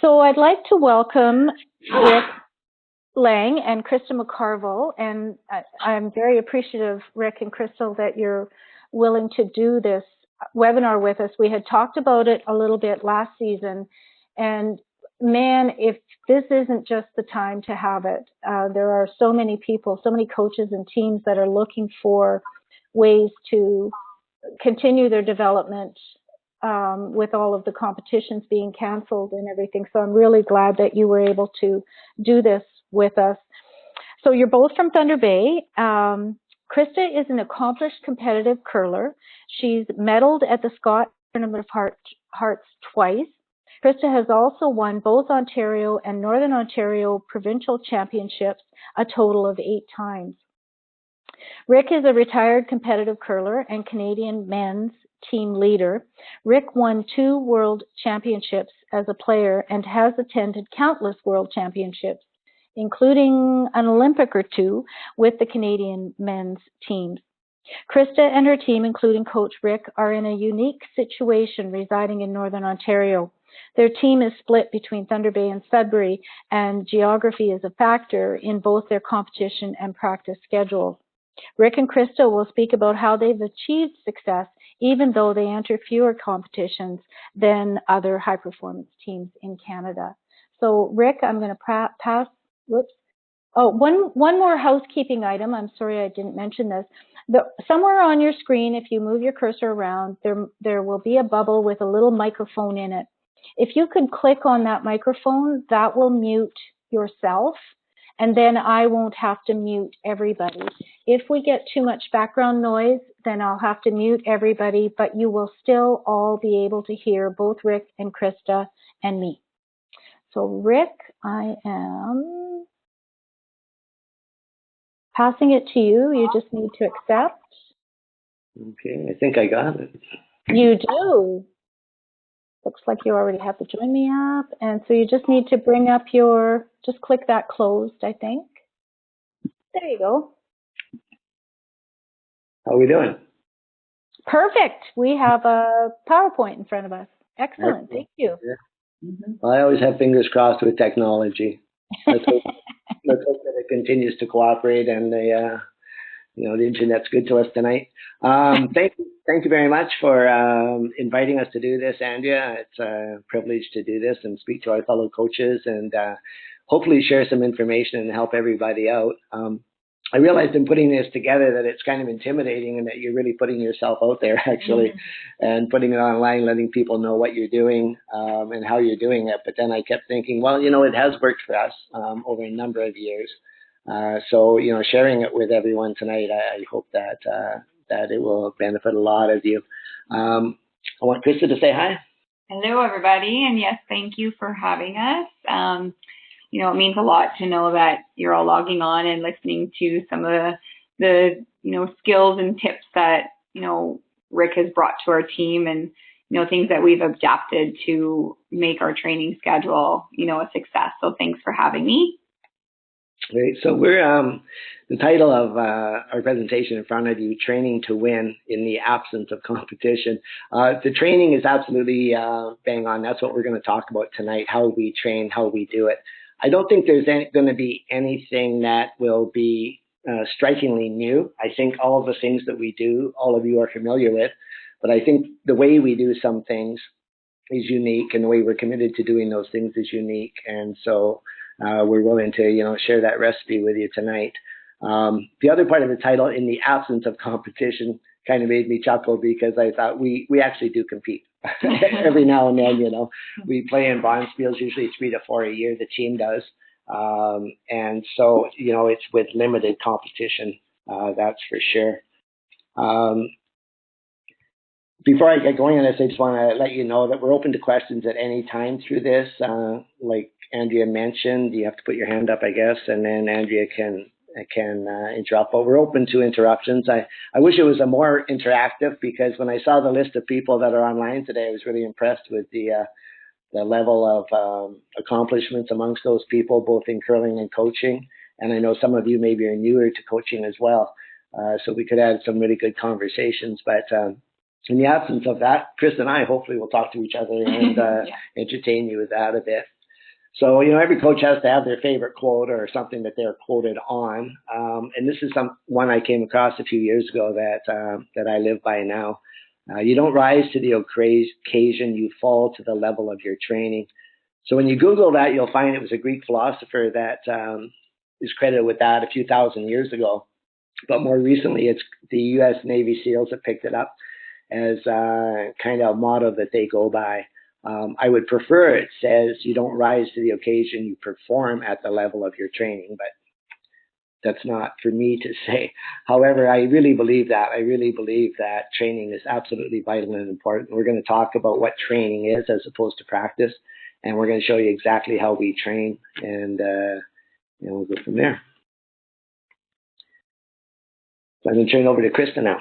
So I'd like to welcome Rick Lang and Krista McCarville, and I'm very appreciative, Rick and Crystal, that you're willing to do this webinar with us. We had talked about it a little bit last season, and man, if this isn't just the time to have it, there are so many people, so many coaches and teams that are looking for ways to continue their development with all of the competitions being canceled and everything. So I'm really glad that you were able to do this with us. So you're both from Thunder Bay. Krista is an accomplished competitive curler. She's medaled at the Scott Tournament of Hearts twice. Krista has also won both Ontario and Northern Ontario provincial championships a total of 8 times. Rick is a retired competitive curler and Canadian men's team leader. Rick won 2 world championships as a player and has attended countless world championships, including an Olympic or 2 with the Canadian men's teams. Krista and her team, including Coach Rick, are in a unique situation residing in Northern Ontario. Their team is split between Thunder Bay and Sudbury, and geography is a factor in both their competition and practice schedules. Rick and Krista will speak about how they've achieved success even though they enter fewer competitions than other high-performance teams in Canada. So, Rick, I'm going to pass, whoops. Oh, one more housekeeping item. I'm sorry I didn't mention this. Somewhere on your screen, if you move your cursor around, there will be a bubble with a little microphone in it. If you could click on that microphone, that will mute yourself, and then I won't have to mute everybody. If we get too much background noise, then I'll have to mute everybody, but you will still all be able to hear both Rick and Krista and me. So Rick, I am passing it to you. You just need to accept. Okay, I think I got it. You do. Looks like you already have the Join Me app. And so you just need to bring up just click that closed, I think. There you go. How are we doing? Perfect. We have a PowerPoint in front of us. Excellent. Thank you. Yeah. Well, I always have fingers crossed with technology. Let's hope that it continues to cooperate and the internet's good to us tonight. Thank you very much for inviting us to do this, Andrea. It's a privilege to do this and speak to our fellow coaches and hopefully share some information and help everybody out. I realized in putting this together that it's kind of intimidating and that you're really putting yourself out there actually and putting it online, letting people know what you're doing and how you're doing it. But then I kept thinking, well, it has worked for us over a number of years. So, sharing it with everyone tonight, I hope that it will benefit a lot of you. I want Krista to say hi. Hello, everybody. And yes, thank you for having us. It means a lot to know that you're all logging on and listening to some of the skills and tips that, Rick has brought to our team and, things that we've adapted to make our training schedule, a success. So thanks for having me. Great. So we're the title of our presentation in front of you, Training to Win in the Absence of Competition. The training is absolutely bang on. That's what we're going to talk about tonight, how we train, how we do it. I don't think there's going to be anything that will be strikingly new. I think all of the things that we do, all of you are familiar with, but I think the way we do some things is unique and the way we're committed to doing those things is unique. And so we're willing to, share that recipe with you tonight. The other part of the title, in the absence of competition, kind of made me chuckle because I thought we actually do compete every now and then. We play in bonspiels, usually 3 to 4 a year. The team does, and so it's with limited competition. That's for sure. Before I get going on this, I just want to let you know that we're open to questions at any time through this. Like Andrea mentioned, you have to put your hand up, I guess, and then Andrea can interrupt. But we're open to interruptions. I wish it was a more interactive because when I saw the list of people that are online today, I was really impressed with the level of accomplishments amongst those people, both in curling and coaching. And I know some of you maybe are newer to coaching as well, so we could have some really good conversations. But in the absence of that, Chris and I hopefully will talk to each other and entertain you with that a bit. So, every coach has to have their favorite quote or something that they're quoted on. And this is one I came across a few years ago that I live by now. You don't rise to the occasion, you fall to the level of your training. So when you Google that, you'll find it was a Greek philosopher that is credited with that a few thousand years ago. But more recently, it's the U.S. Navy SEALs that picked it up as kind of a motto that they go by. I would prefer it says you don't rise to the occasion, you perform at the level of your training, but that's not for me to say. However, I really believe that. I really believe that training is absolutely vital and important. We're going to talk about what training is as opposed to practice, and we're going to show you exactly how we train, and we'll go from there. So I'm going to turn it over to Krista now.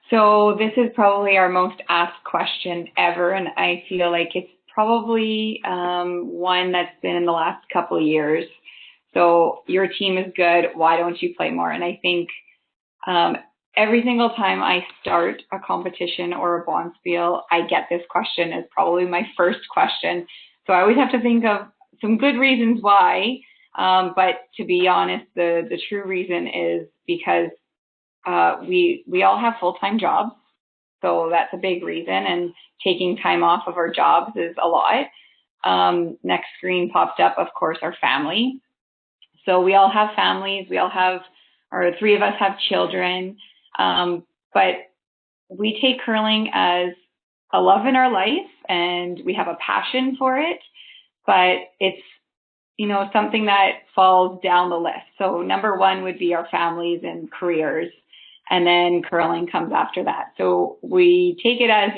So this is probably our most asked question ever, and I feel like it's probably one that's been in the last couple of years. So your team is good. Why don't you play more? And I think every single time I start a competition or a bonspiel, I get this question as probably my first question. So I always have to think of some good reasons why. But to be honest, the true reason is because we all have full-time jobs. So that's a big reason. And taking time off of our jobs is a lot. Next screen popped up, of course, our family. So we all have families. We all have, or three of us have children. But we take curling as a love in our life, and we have a passion for it. But it's, something that falls down the list. So number one would be our families and careers, and then curling comes after that. So we take it as,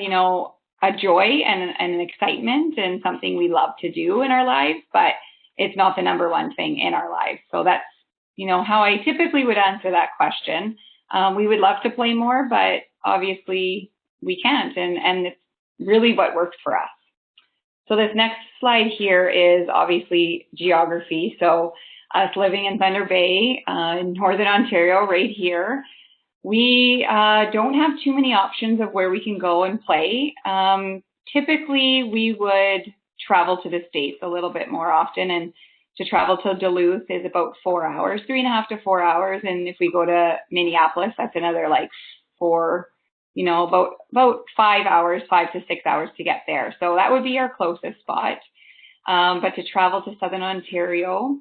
a joy and an excitement and something we love to do in our lives, but it's not the number one thing in our lives. So that's, how I typically would answer that question. We would love to play more, but obviously we can't, and it's really what works for us. So this next slide here is obviously geography. So us living in Thunder Bay, in Northern Ontario, right here, we don't have too many options of where we can go and play. Typically, we would travel to the States a little bit more often, and to travel to Duluth is about 4 hours, 3.5 to 4 hours. And if we go to Minneapolis, that's another like 4, about 5 hours, 5 to 6 hours to get there. So that would be our closest spot. But to travel to Southern Ontario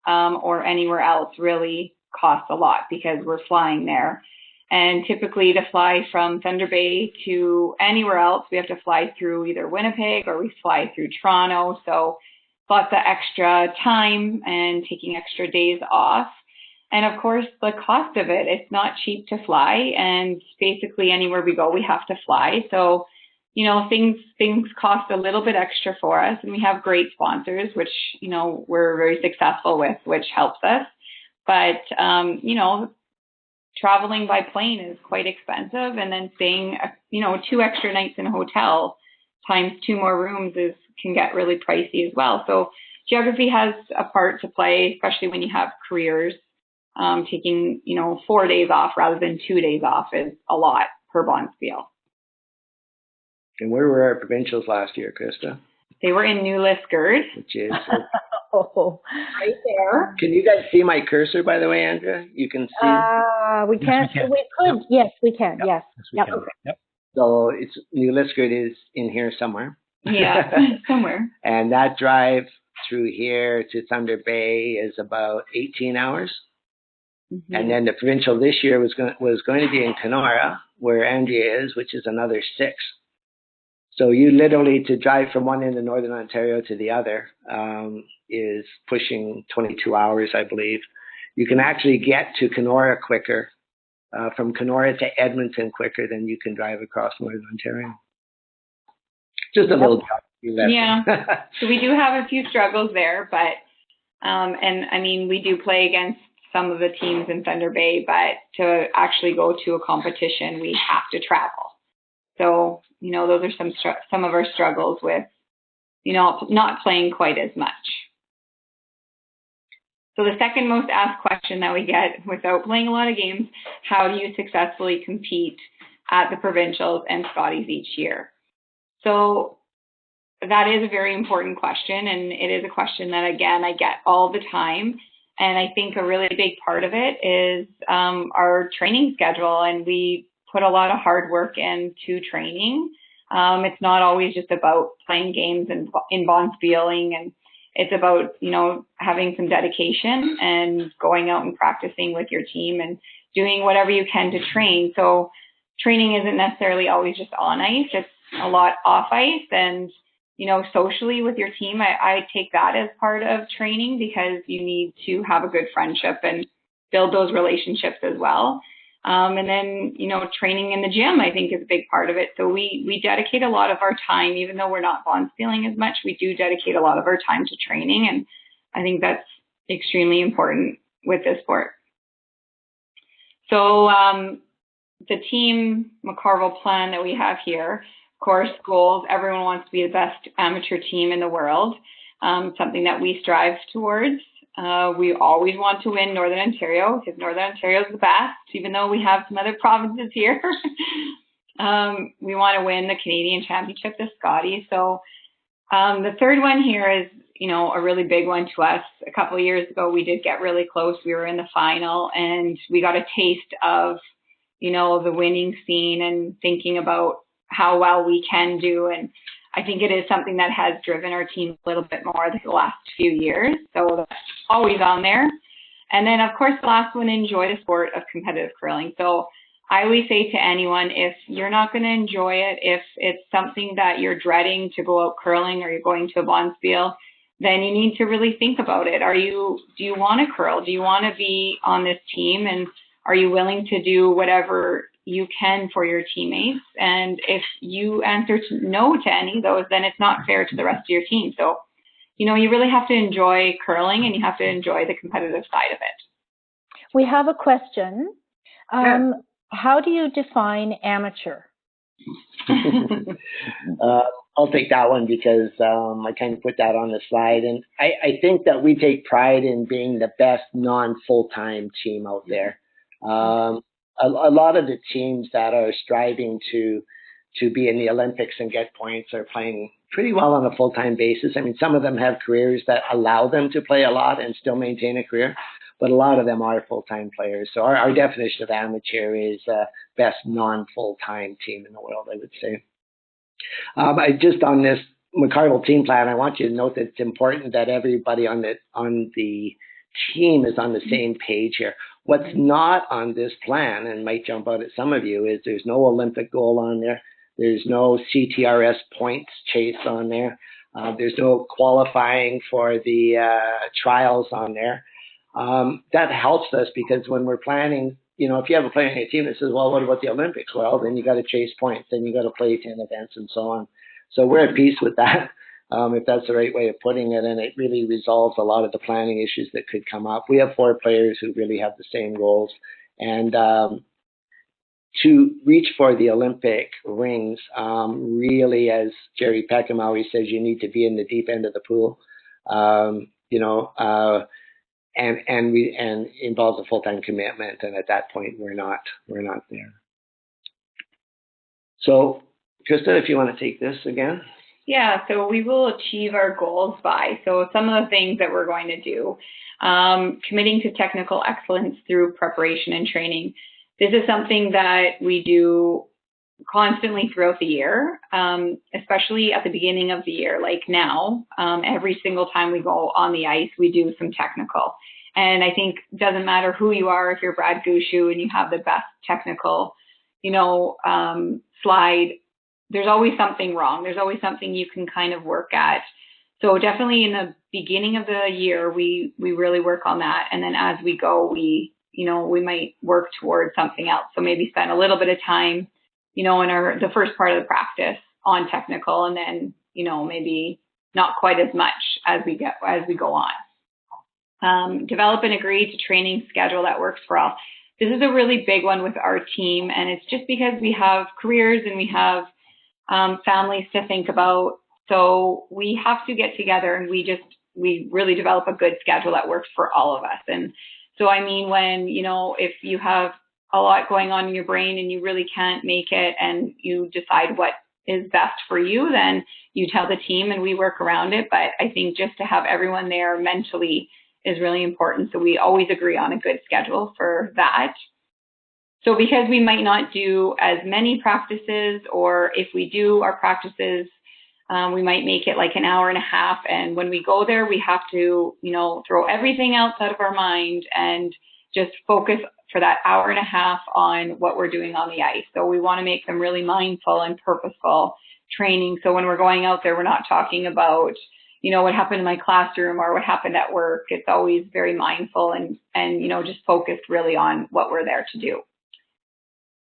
or anywhere else really costs a lot because we're flying there. And typically to fly from Thunder Bay to anywhere else, we have to fly through either Winnipeg or we fly through Toronto. So lots of extra time and taking extra days off. And of course, the cost of it, it's not cheap to fly. And basically anywhere we go, we have to fly. So, things cost a little bit extra for us. And we have great sponsors, which, we're very successful with, which helps us. But, traveling by plane is quite expensive. And then staying, 2 extra nights in a hotel times 2 more rooms can get really pricey as well. So geography has a part to play, especially when you have careers. Taking, 4 days off rather than 2 days off is a lot per bonspiel. And where were our provincials last year, Krista? They were in New Liskeard. Which is right there. Can you guys see my cursor, by the way, Andrea? You can see? We can't. Yes, we can. We could. Yep. Yes, we can. Yep. Yes. Yes, we can. Yep. So it's New Liskeard is in here somewhere. Yeah, somewhere. And that drive through here to Thunder Bay is about 18 hours. Mm-hmm. And then the provincial this year was going to be in Kenora, where Andrea is, which is another 6. So you literally, to drive from one end of Northern Ontario to the other, is pushing 22 hours, I believe. You can actually get to Kenora quicker, from Kenora to Edmonton quicker than you can drive across Northern Ontario. Just a little lesson. Yeah. So we do have a few struggles there, but, we do play against some of the teams in Thunder Bay, but to actually go to a competition, we have to travel. So, those are some of our struggles with, not playing quite as much. So the second most asked question that we get without playing a lot of games, how do you successfully compete at the provincials and Scotties each year? So that is a very important question, and it is a question that, again, I get all the time. And I think a really big part of it is our training schedule, and we put a lot of hard work into training. It's not always just about playing games and in bonspieling, and it's about, you know, having some dedication and going out and practicing with your team and doing whatever you can to train. So training isn't necessarily always just on ice. It's a lot off ice, and, you know, socially with your team, I take that as part of training, because you need to have a good friendship and build those relationships as well. And then, you know, training in the gym, I think, is a big part of it. So we dedicate a lot of our time, even though we're not bonspieling as much, we do dedicate a lot of our time to training. And I think that's extremely important with this sport. So the Team McCarville plan that we have here, of course, goals, everyone wants to be the best amateur team in the world, something that we strive towards. We always want to win Northern Ontario, because Northern Ontario is the best, even though we have some other provinces here. We want to win the Canadian Championship, the Scotty. So the third one here is, you know, a really big one to us. A couple of years ago, we did get really close. We were in the final, and we got a taste of, you know, the winning scene and thinking about how well we can do. And I think it is something that has driven our team a little bit more the last few years. So that's always on there. And then, of course, the last one, enjoy the sport of competitive curling. So I always say to anyone, if you're not going to enjoy it, if it's something that you're dreading to go out curling, or you're going to a bonspiel, then you need to really think about it. Do you want to curl? Do you want to be on this team? And are you willing to do whatever you can for your teammates? And if you answer no to any of those, then it's not fair to the rest of your team. So, you know, you really have to enjoy curling, and you have to enjoy the competitive side of it. We have a question. Yeah. How do you define amateur? I'll take that one, because I kind of put that on the slide. And I think that we take pride in being the best non-full-time team out there. A lot of the teams that are striving to be in the Olympics and get points are playing pretty well on a full-time basis. I mean, some of them have careers that allow them to play a lot and still maintain a career, but a lot of them are full-time players. So our definition of amateur is best non-full-time team in the world, I would say. Just on this McCarville team plan, I want you to note that it's important that everybody on the team is on the same page here. What's not on this plan, and might jump out at some of you, is there's no Olympic goal on there. There's no CTRS points chase on there. There's no qualifying for the trials on there. That helps us, because when we're planning, you know, if you have a player on your team that says, well, what about the Olympics? Well, then you got to chase points, then you got to play 10 events and so on. So we're at peace with that, if that's the right way of putting it, and it really resolves a lot of the planning issues that could come up. We have 4 players who really have the same goals, and to reach for the Olympic rings, really, as Jerry Peckham always says, you need to be in the deep end of the pool, you know, and involves a full-time commitment. And at that point, we're not there. So, Krista, if you want to take this again. Yeah, so we will achieve our goals by. So some of the things that we're going to do, committing to technical excellence through preparation and training. This is something that we do constantly throughout the year, especially at the beginning of the year, like now. Every single time we go on the ice, we do some technical. And I think it doesn't matter who you are, if you're Brad Gushu and you have the best technical, you know, slide, there's always something wrong. There's always something you can kind of work at. So definitely in the beginning of the year, we really work on that. And then as we go, we might work towards something else. So maybe spend a little bit of time, you know, in the first part of the practice on technical, and then, you know, maybe not quite as much as we go on. Develop and agree to training schedule that works for all. This is a really big one with our team, and it's just because we have careers and we have families to think about. So we have to get together, and we really develop a good schedule that works for all of us. And so, I mean, when, you know, if you have a lot going on in your brain and you really can't make it, and you decide what is best for you, then you tell the team and we work around it. But I think just to have everyone there mentally is really important. So we always agree on a good schedule for that. So because we might not do as many practices, or if we do our practices, we might make it like an hour and a half. And when we go there, we have to, throw everything else out of our mind and just focus for that hour and a half on what we're doing on the ice. So we want to make them really mindful and purposeful training. So when we're going out there, we're not talking about, what happened in my classroom or what happened at work. It's always very mindful and just focused really on what we're there to do.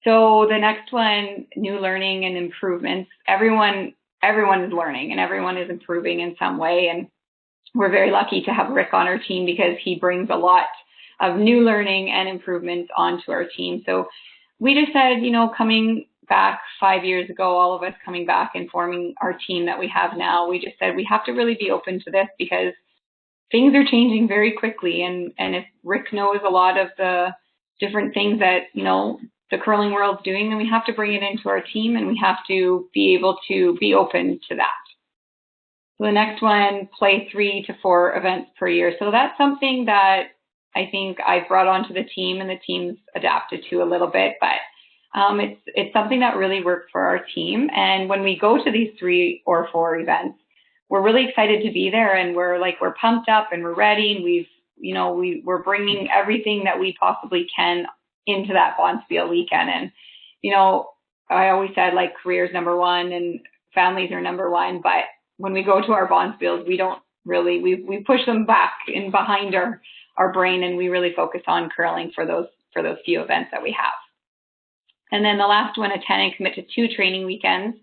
So the next one, new learning and improvements. Everyone is learning and everyone is improving in some way. And we're very lucky to have Rick on our team because he brings a lot of new learning and improvements onto our team. So we just said, coming back 5 years ago, all of us coming back and forming our team that we have now, we just said we have to really be open to this because things are changing very quickly. And if Rick knows a lot of the different things that, the curling world's doing, then we have to bring it into our team and we have to be able to be open to that. So the next one, play 3 to 4 events per year. So that's something that I think I've brought onto the team and the team's adapted to a little bit, but it's something that really worked for our team. And when we go to these 3 or 4 events, we're really excited to be there and we're pumped up and we're ready. And we're bringing everything that we possibly can into that Bonspiel weekend. And, I always said career's number one and families are number one, but when we go to our Bonspiels, we don't really, we push them back in behind our brain and we really focus on curling for those few events that we have. And then the last one, attend and commit to 2 training weekends.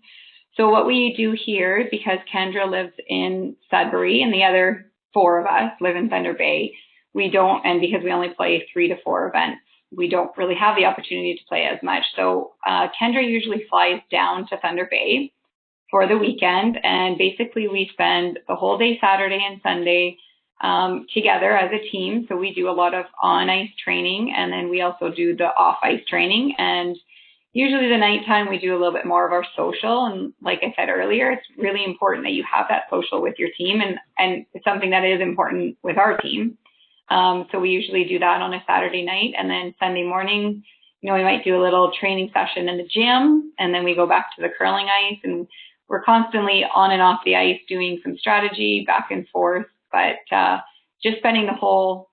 So what we do here, because Kendra lives in Sudbury and the other 4 of us live in Thunder Bay, and because we only play 3 to 4 events, we don't really have the opportunity to play as much. So Kendra usually flies down to Thunder Bay for the weekend, and basically we spend the whole day Saturday and Sunday together as a team. So we do a lot of on-ice training, and then we also do the off-ice training. And usually the nighttime we do a little bit more of our social. And like I said earlier, it's really important that you have that social with your team, and it's something that is important with our team. So we usually do that on a Saturday night, and then Sunday morning, we might do a little training session in the gym, and then we go back to the curling ice, and we're constantly on and off the ice doing some strategy back and forth, but just spending the whole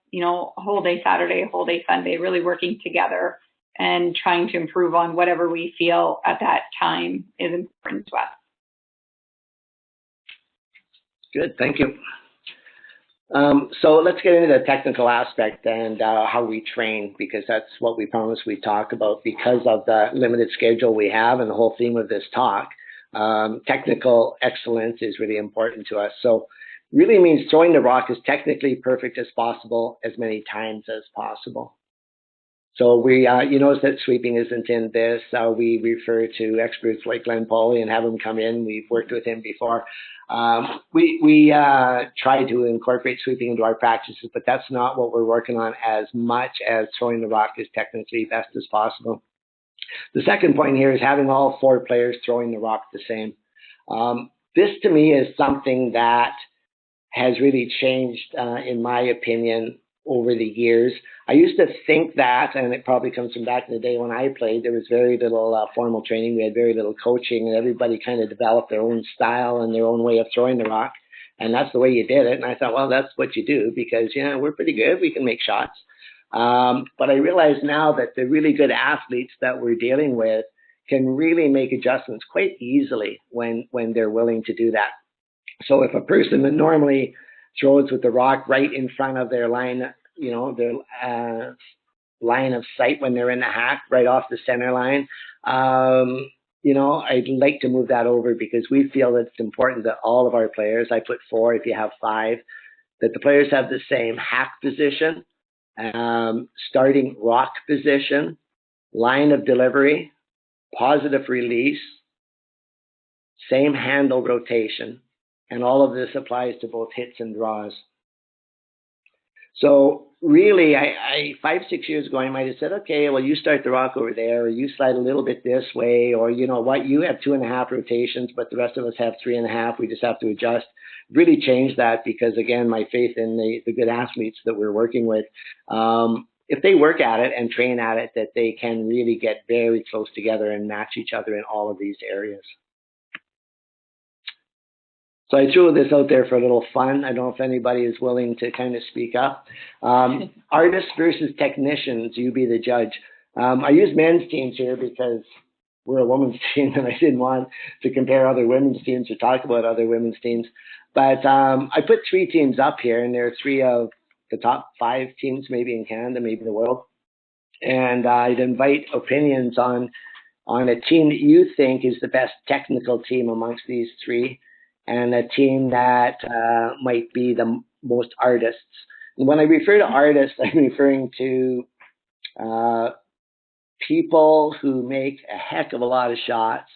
day Saturday, a whole day Sunday, really working together and trying to improve on whatever we feel at that time is important to us. Good, thank you. So let's get into the technical aspect and how we train, because that's what we promised we'd talk about because of the limited schedule we have and the whole theme of this talk. Technical excellence is really important to us. So really means throwing the rock as technically perfect as possible as many times as possible. So we, you notice that sweeping isn't in this. We refer to experts like Glenn Pauly and have him come in. We've worked with him before. We try to incorporate sweeping into our practices, but that's not what we're working on as much as throwing the rock as technically best as possible. The second point here is having all 4 players throwing the rock the same. This to me is something that has really changed, in my opinion, over the years. I used to think that, and it probably comes from back in the day when I played, there was very little formal training. We had very little coaching, and everybody kind of developed their own style and their own way of throwing the rock. And that's the way you did it. And I thought, well, that's what you do because, we're pretty good. We can make shots. But I realize now that the really good athletes that we're dealing with can really make adjustments quite easily when they're willing to do that. So if a person that normally throws with the rock right in front of their line, their line of sight when they're in the hack, right off the center line, I'd like to move that over because we feel that it's important that all of our players, I put 4 if you have 5, that the players have the same hack position, starting rock position, line of delivery, positive release, same handle rotation, and all of this applies to both hits and draws. So really, I 5, 6 years ago, I might have said, okay, well, you start the rock over there, or you slide a little bit this way, or you know what, you have 2.5 rotations, but the rest of us have 3.5. We just have to adjust. Really changed that because, again, my faith in the good athletes that we're working with, if they work at it and train at it, that they can really get very close together and match each other in all of these areas. So I threw this out there for a little fun. I don't know if anybody is willing to kind of speak up. Artists versus technicians, you be the judge. I use men's teams here because we're a women's team and I didn't want to compare other women's teams or talk about other women's teams. But I put 3 teams up here, and they're 3 of the top 5 teams maybe in Canada, maybe the world. And I'd invite opinions on a team that you think is the best technical team amongst these 3, and a team that might be the most artists. And when I refer to artists, I'm referring to people who make a heck of a lot of shots,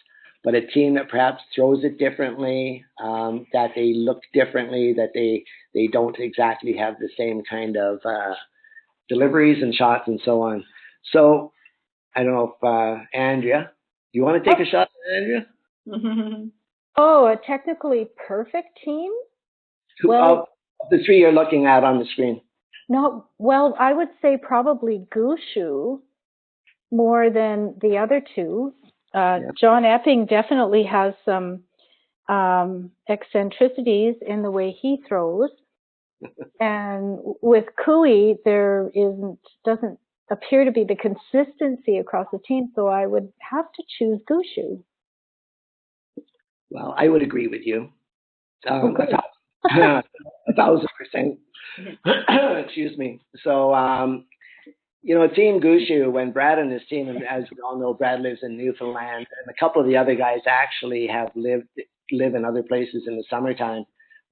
but a team that perhaps throws it differently, that they look differently, that they don't exactly have the same kind of deliveries and shots and so on. So I don't know if Andrea, do you want to take a shot, Andrea? Oh, a technically perfect team? Well, of the 3 you're looking at on the screen. No, well, I would say probably Gushu more than the other 2. John Epping definitely has some eccentricities in the way he throws. And with Kui, there doesn't appear to be the consistency across the team, so I would have to choose Gushu. Well, I would agree with you. 1,000%. Excuse me. So, Team Gushu, when Brad and his team, and as we all know, Brad lives in Newfoundland, and a couple of the other guys actually live in other places in the summertime.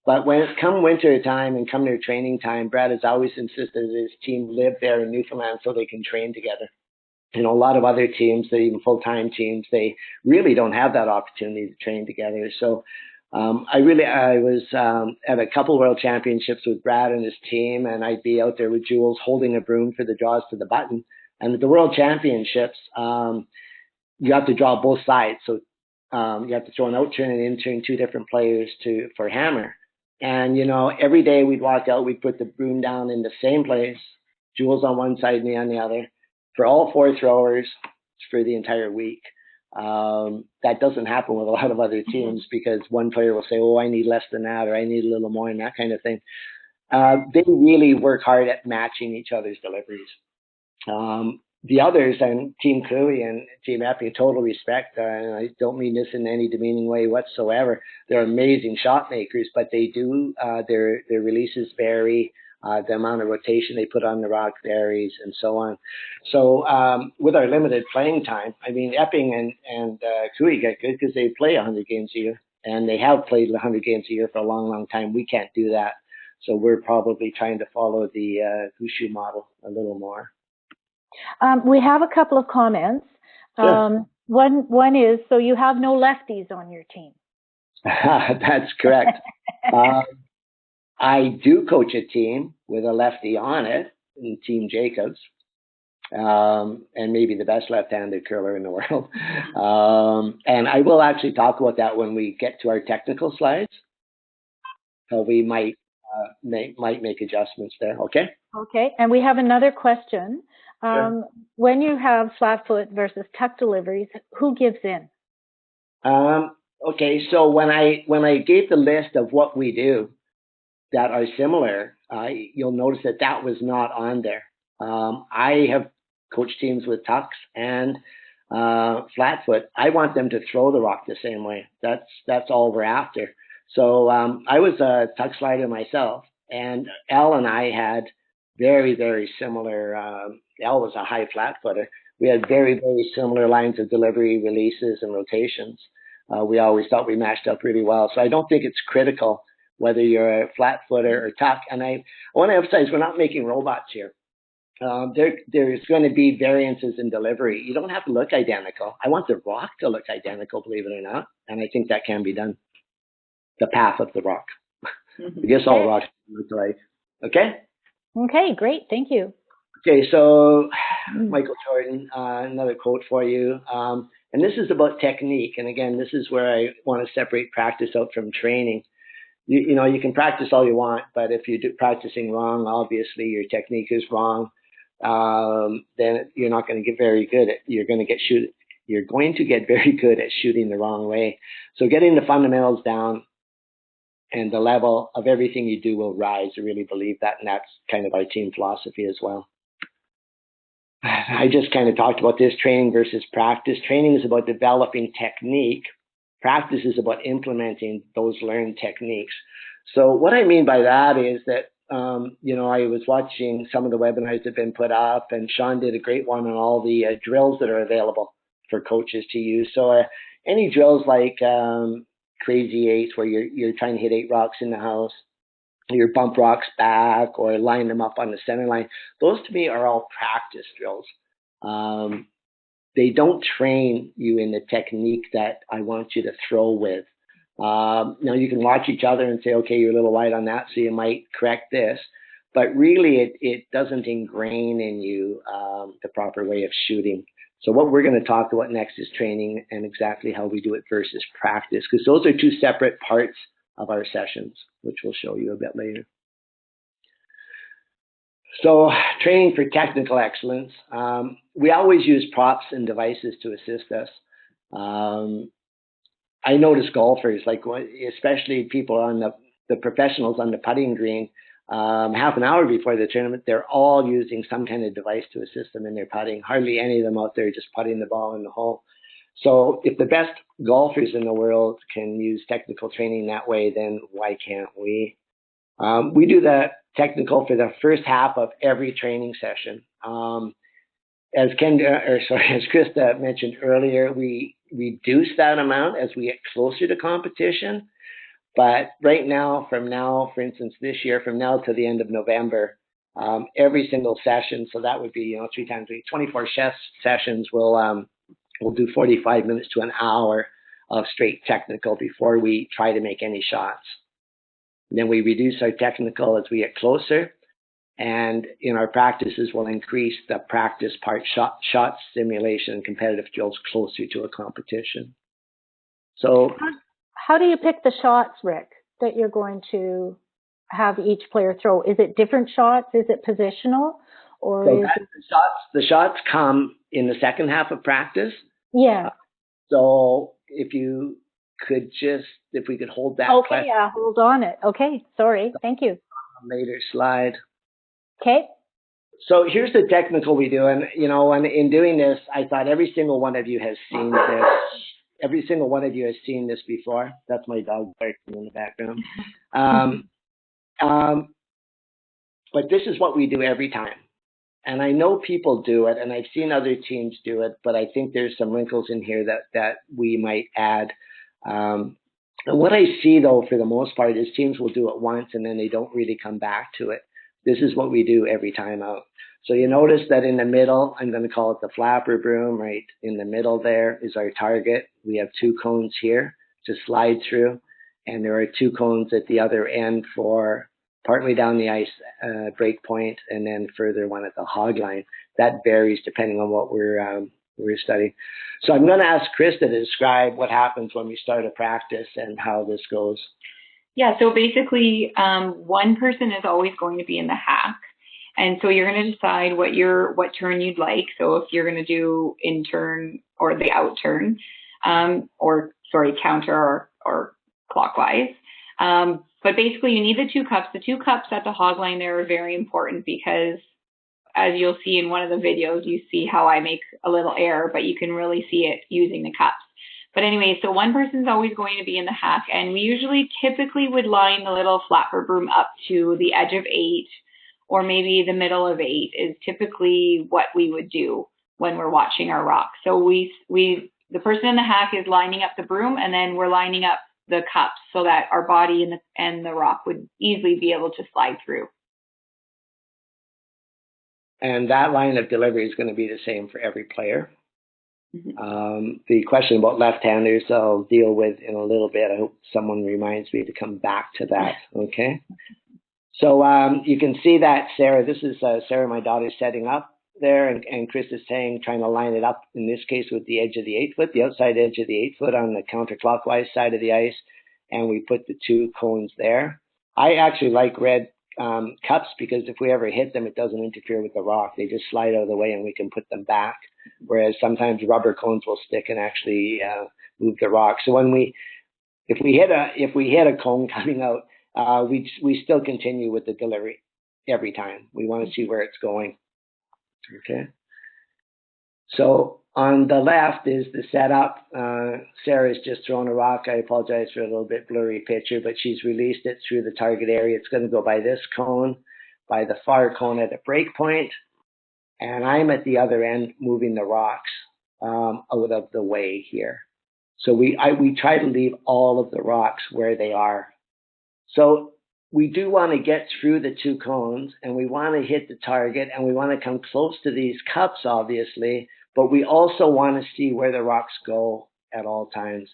But when it's come winter time and come their training time, Brad has always insisted that his team live there in Newfoundland so they can train together. A lot of other teams, even full-time teams, they really don't have that opportunity to train together. So I was at a couple World Championships with Brad and his team, and I'd be out there with Jules holding a broom for the draws to the button. And at the World Championships, you have to draw both sides. So you have to throw an out turn and in turn, 2 different players for hammer. And, every day we'd walk out, we'd put the broom down in the same place, Jules on one side, me on the other, for all 4 throwers for the entire week. That doesn't happen with a lot of other teams because one player will say, oh, I need less than that, or I need a little more, and that kind of thing. They really work hard at matching each other's deliveries. The others, and Team Cooley and Team Epping, total respect, and I don't mean this in any demeaning way whatsoever. They're amazing shot makers, but they do, their releases vary. The amount of rotation they put on the rock varies, and so on. So with our limited playing time, I mean, Epping and Cooley get good because they play 100 games a year, and they have played 100 games a year for a long, long time. We can't do that. So we're probably trying to follow the Gushu model a little more. We have a couple of comments. Sure. One is, so you have no lefties on your team. That's correct. I do coach a team with a lefty on it, in Team Jacobs, and maybe the best left-handed curler in the world. And I will actually talk about that when we get to our technical slides. So we might make adjustments there. Okay. Okay. And we have another question. Sure. When you have flat foot versus tuck deliveries, who gives in? Okay. So when I gave the list of what we do that are similar, you'll notice that was not on there. I have coached teams with tucks and flat foot. I want them to throw the rock the same way. That's all we're after. So I was a tuck slider myself, and Al and I had very, very similar. Al was a high flat footer. We had very, very similar lines of delivery, releases, and rotations. We always thought we matched up really well. So I don't think it's critical whether you're a flat footer or tuck. And I want to emphasize, we're not making robots here. There's going to be variances in delivery. You don't have to look identical. I want the rock to look identical, believe it or not. And I think that can be done. The path of the rock. I guess all rocks look alike. Okay? Okay, great. Thank you. Okay, so Michael Jordan, another quote for you. And this is about technique. And again, this is where I want to separate practice out from training. You know, you can practice all you want, but if you're practicing wrong, obviously your technique is wrong. Then you're not going to get very good at. You're going to get very good at shooting the wrong way. So getting the fundamentals down and the level of everything you do will rise. I really believe that, and that's kind of our team philosophy as well. I just kind of talked about this, training versus practice. Training is about developing technique. Practice is about implementing those learned techniques. So what I mean by that is that, you know, I was watching some of the webinars that have been put up, and Sean did a great one on all the drills that are available for coaches to use. So any drills like crazy eights, where you're trying to hit 8 rocks in the house, your bump rocks back, or line them up on the center line. Those to me are all practice drills. They don't train you in the technique that I want you to throw with. Now you can watch each other and say, okay, you're a little wide on that, so you might correct this. But really, it doesn't ingrain in you the proper way of shooting. So what we're going to talk about next is training and exactly how we do it versus practice, because those are two separate parts of our sessions, which we'll show you a bit later. So training for technical excellence. We always use props and devices to assist us. I notice golfers, like especially people on the professionals on the putting green, half an hour before the tournament, they're all using some kind of device to assist them in their putting. Hardly any of them out there just putting the ball in the hole. So if the best golfers in the world can use technical training that way, then why can't we? We do the technical for the first half of every training session. As Krista mentioned earlier, we reduce that amount as we get closer to competition. But right now, for instance, this year, from now to the end of November, every single session, so that would be 3 times a week, 24 sessions, we'll do 45 minutes to an hour of straight technical before we try to make any shots. And then we reduce our technical as we get closer, and in our practices, we'll increase the practice part, shot simulation, and competitive drills closer to a competition. So, how do you pick the shots, Rick, that you're going to have each player throw? Is it different shots? Is it positional? Or so the shots come in the second half of practice. Yeah. So if we could hold that. Okay, yeah, hold on it. Okay, sorry. Thank you. Later slide. Okay. So here's the technical we do. And, in doing this, I thought every single one of you has seen this. Every single one of you has seen this before. That's my dog barking in the background. But this is what we do every time. And I know people do it, and I've seen other teams do it, but I think there's some wrinkles in here that we might add. And what I see, though, for the most part, is teams will do it once, and then they don't really come back to it. This is what we do every time out. So you notice that in the middle, I'm going to call it the flapper broom, right in the middle there is our target. We have 2 cones here to slide through, and there are 2 cones at the other end for partway down the ice break point, and then further one at the hog line. That varies depending on what we're studying. So I'm going to ask Krista to describe what happens when we start a practice and how this goes. Yeah, so basically one person is always going to be in the hack. And so you're going to decide what turn you'd like. So if you're going to do in turn or the out turn, counter or clockwise. But basically you need the 2 cups. The 2 cups at the hog line there are very important because, as you'll see in one of the videos, you see how I make a little error, but you can really see it using the cups. But anyway, so one person's always going to be in the hack, and we typically would line the little flapper broom up to the edge of 8, or maybe the middle of 8 is typically what we would do when we're watching our rock. So the person in the hack is lining up the broom, and then we're lining up the cups so that our body and the rock would easily be able to slide through. And that line of delivery is going to be the same for every player. Mm-hmm. The question about left-handers I'll deal with in a little bit. I hope someone reminds me to come back to that, okay? So you can see that Sarah, this is Sarah, my daughter, setting up there, and Chris is trying to line it up, in this case, with the edge of the 8 foot, the outside edge of the 8 foot on the counterclockwise side of the ice, and we put the 2 cones there. I actually like red cups because if we ever hit them, it doesn't interfere with the rock. They just slide out of the way and we can put them back, whereas sometimes rubber cones will stick and actually move the rock. So if we hit a cone coming out, we still continue with the delivery every time. We want to see where it's going. Okay. So on the left is the setup. Sarah's just thrown a rock. I apologize for a little bit blurry picture, but she's released it through the target area. It's going to go by this cone, by the far cone at a break point, and I'm at the other end moving the rocks out of the way here. So we try to leave all of the rocks where they are. So we do want to get through the 2 cones, and we want to hit the target, and we want to come close to these cups, obviously, but we also want to see where the rocks go at all times.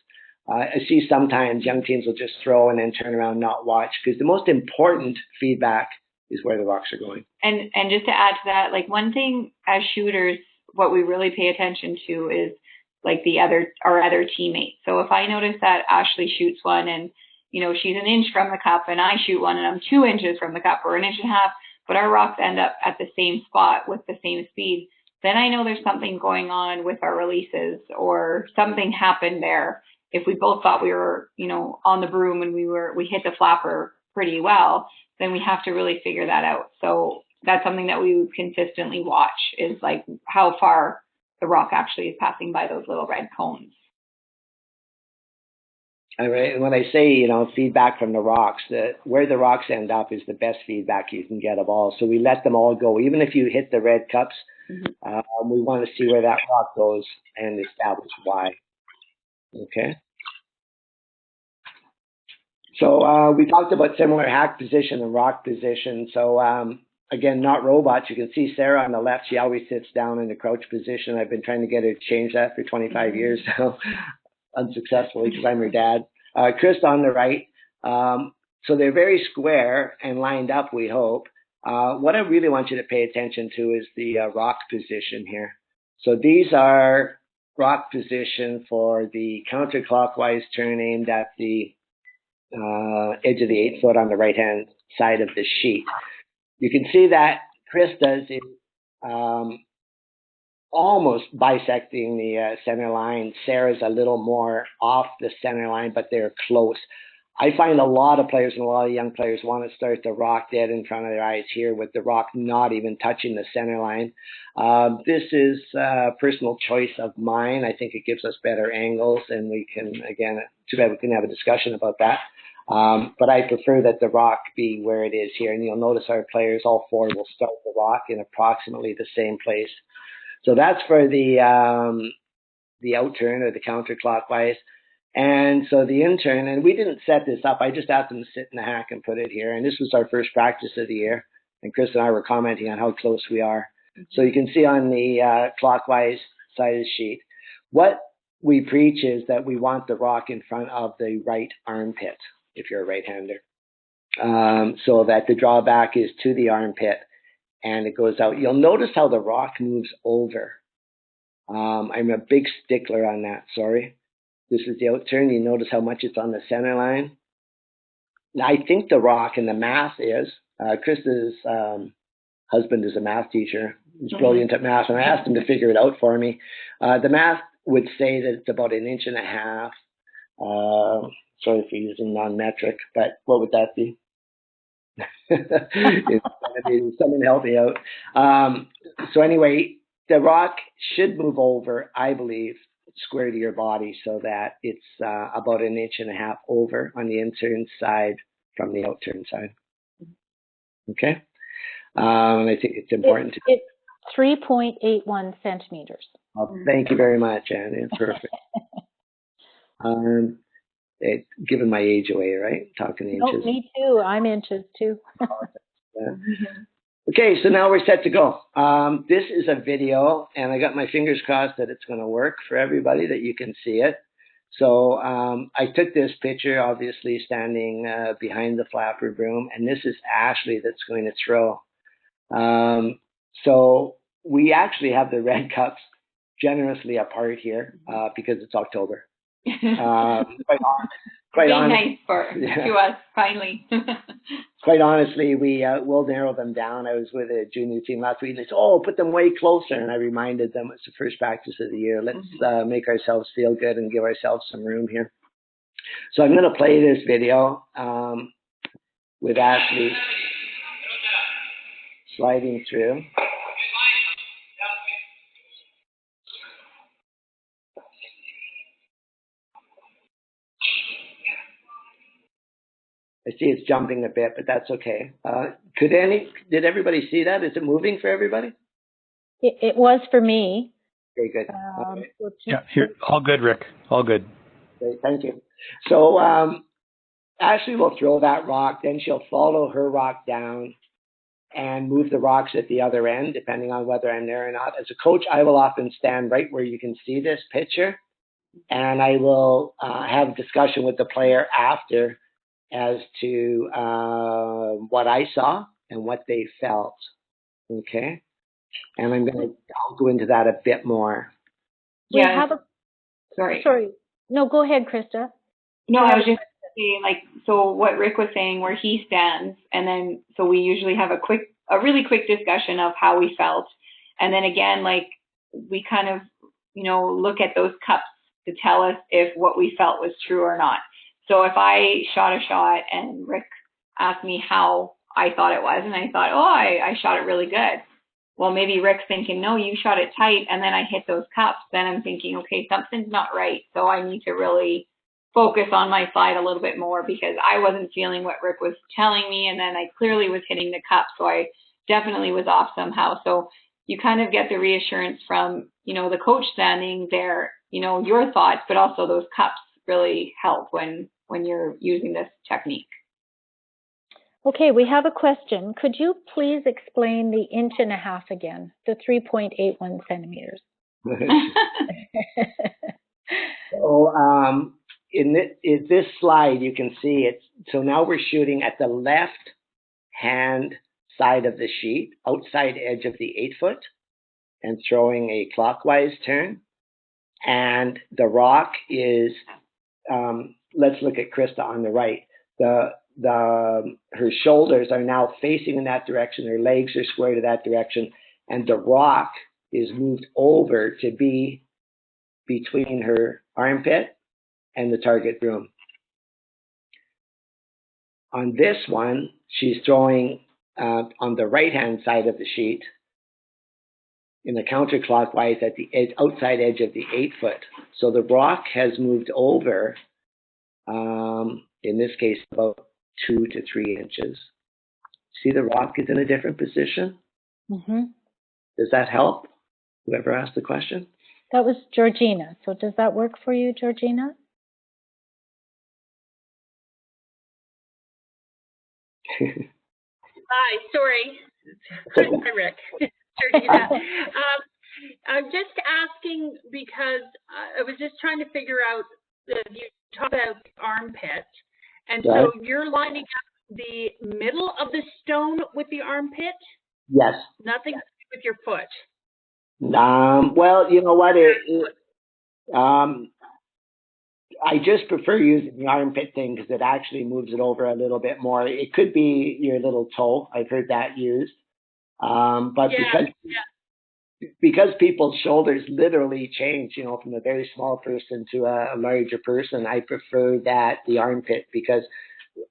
I see sometimes young teams will just throw and then turn around and not watch, because the most important feedback is where the rocks are going. And just to add to that, like one thing as shooters, what we really pay attention to is like our other teammates. So if I notice that Ashley shoots one and she's an inch from the cup and I shoot one and I'm 2 inches from the cup or an inch and a half, but our rocks end up at the same spot with the same speed, then I know there's something going on with our releases or something happened there. If we both thought we were, on the broom and we hit the flapper pretty well, then we have to really figure that out. So that's something that we consistently watch is like how far the rock actually is passing by those little red cones. All right. And when I say, feedback from the rocks, where the rocks end up is the best feedback you can get of all. So we let them all go. Even if you hit the red cups, we want to see where that rock goes and establish why. Okay. So we talked about similar hack position and rock position. So again, not robots. You can see Sarah on the left. She always sits down in the crouch position. I've been trying to get her to change that for 25 years now. Unsuccessfully because I'm her dad. Chris on the right. So they're very square and lined up, we hope. What I really want you to pay attention to is the rock position here. So these are rock position for the counterclockwise turn aimed at the edge of the 8 foot on the right hand side of the sheet. You can see that Krista's is almost bisecting the center line. Sarah's a little more off the center line, but they're close. I find a lot of players and a lot of young players want to start the rock dead in front of their eyes here with the rock not even touching the center line. This is a personal choice of mine. I think it gives us better angles, and we can, again, too bad we can have a discussion about that. But I prefer that the rock be where it is here. And you'll notice our players, all 4, will start the rock in approximately the same place. So that's for the outturn or the counterclockwise. And so the in-turn, and we didn't set this up. I just asked them to sit in the hack and put it here. And this was our first practice of the year. And Chris and I were commenting on how close we are. So you can see on the clockwise side of the sheet, what we preach is that we want the rock in front of the right armpit, if you're a right-hander, so that the drawback is to the armpit. And it goes out. You'll notice how the rock moves over. I'm a big stickler on that, sorry. This is the outturn. You notice how much it's on the center line. I think the rock and the math is, Krista's husband is a math teacher. He's brilliant at math, and I asked him to figure it out for me. The math would say that it's about 1.5 inches. Sorry for using non-metric, but what would that be? Someone help me out. So anyway, the rock should move over, I believe, square to your body so that it's about 1.5 inches over on the in-turn side from the out-turn side. Okay? I think it's important. It's 3.81 centimeters. Oh, thank you very much, Anne. It's perfect. Giving my age away, right? Talking inches. Oh, me too. I'm inches too. Yeah. Okay, so now we're set to go. This is a video, and I got my fingers crossed that it's going to work for everybody, that you can see it. So I took this picture, obviously standing behind the flapper broom, and this is Ashley that's going to throw. So we actually have the red cups generously apart here because it's October. Quite Being honest, nice to us, finally. quite honestly, we will narrow them down. I was with a junior team last week, and they said, "Oh, put them way closer." And I reminded them it's the first practice of the year. Let's make ourselves feel good and give ourselves some room here. So I'm going to play this video with Ashley sliding through. I see it's jumping a bit, but that's okay. Did everybody see that? Is it moving for everybody? It was for me. Okay, good. Yeah, here, all good, Rick. All good. Great, thank you. So Ashley will throw that rock, then she'll follow her rock down and move the rocks at the other end, depending on whether I'm there or not. As a coach, I will often stand right where you can see this picture, and I will have a discussion with the player after as to what I saw and what they felt. Okay, and I'll go into that a bit more. Yeah. Sorry. No, go ahead, Krista. No, I was just saying, like, so what Rick was saying, where he stands, and then so we usually have a really quick discussion of how we felt, and then again, like, we kind of, look at those cups to tell us if what we felt was true or not. So if I shot a shot and Rick asked me how I thought it was, and I thought, I shot it really good. Well, maybe Rick's thinking, no, you shot it tight, and then I hit those cups. Then I'm thinking, okay, something's not right. So I need to really focus on my slide a little bit more because I wasn't feeling what Rick was telling me, and then I clearly was hitting the cup. So I definitely was off somehow. So you kind of get the reassurance from, the coach standing there, your thoughts, but also those cups really help when you're using this technique. Okay, we have a question. Could you please explain the 1.5 inches again, the 3.81 centimeters? So in this slide, you can see it. So now we're shooting at the left hand side of the sheet, outside edge of the 8-foot, and throwing a clockwise turn. And the rock is, let's look at Krista on the right. Her shoulders are now facing in that direction. Her legs are square to that direction. And the rock is moved over to be between her armpit and the target broom. On this one, she's throwing on the right-hand side of the sheet in the counterclockwise at the outside edge of the 8-foot. So the rock has moved over, in this case, about 2 to 3 inches. See, the rock is in a different position. Mm-hmm. Does that help? Whoever asked the question? That was Georgina. So does that work for you, Georgina? Hi, sorry. Hi, Rick. Georgina. I'm just asking because I was just trying to figure out, you talked about the armpit, and so you're lining up the middle of the stone with the armpit? Yes. Nothing to do with your foot? Well, you know what? I just prefer using the armpit thing because it actually moves it over a little bit more. It could be your little toe. I've heard that used. But because people's shoulders literally change, from a very small person to a larger person, I prefer the armpit because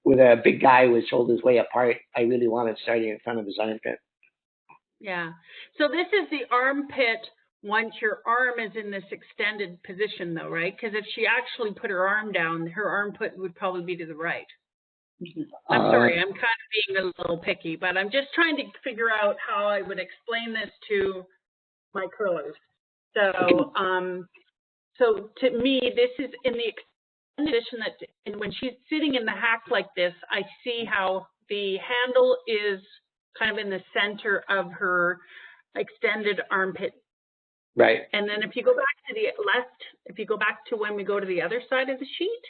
with a big guy with shoulders way apart, I really want it starting in front of his armpit. Yeah. So this is the armpit once your arm is in this extended position, though, right? Because if she actually put her arm down, her armpit would probably be to the right. I'm sorry, I'm kind of being a little picky, but I'm just trying to figure out how I would explain this to my curlers. So, so to me, this is in the extended position and when she's sitting in the hack like this, I see how the handle is kind of in the center of her extended armpit Right. And then if you go back to the left, if you go back to when we go to the other side of the sheet,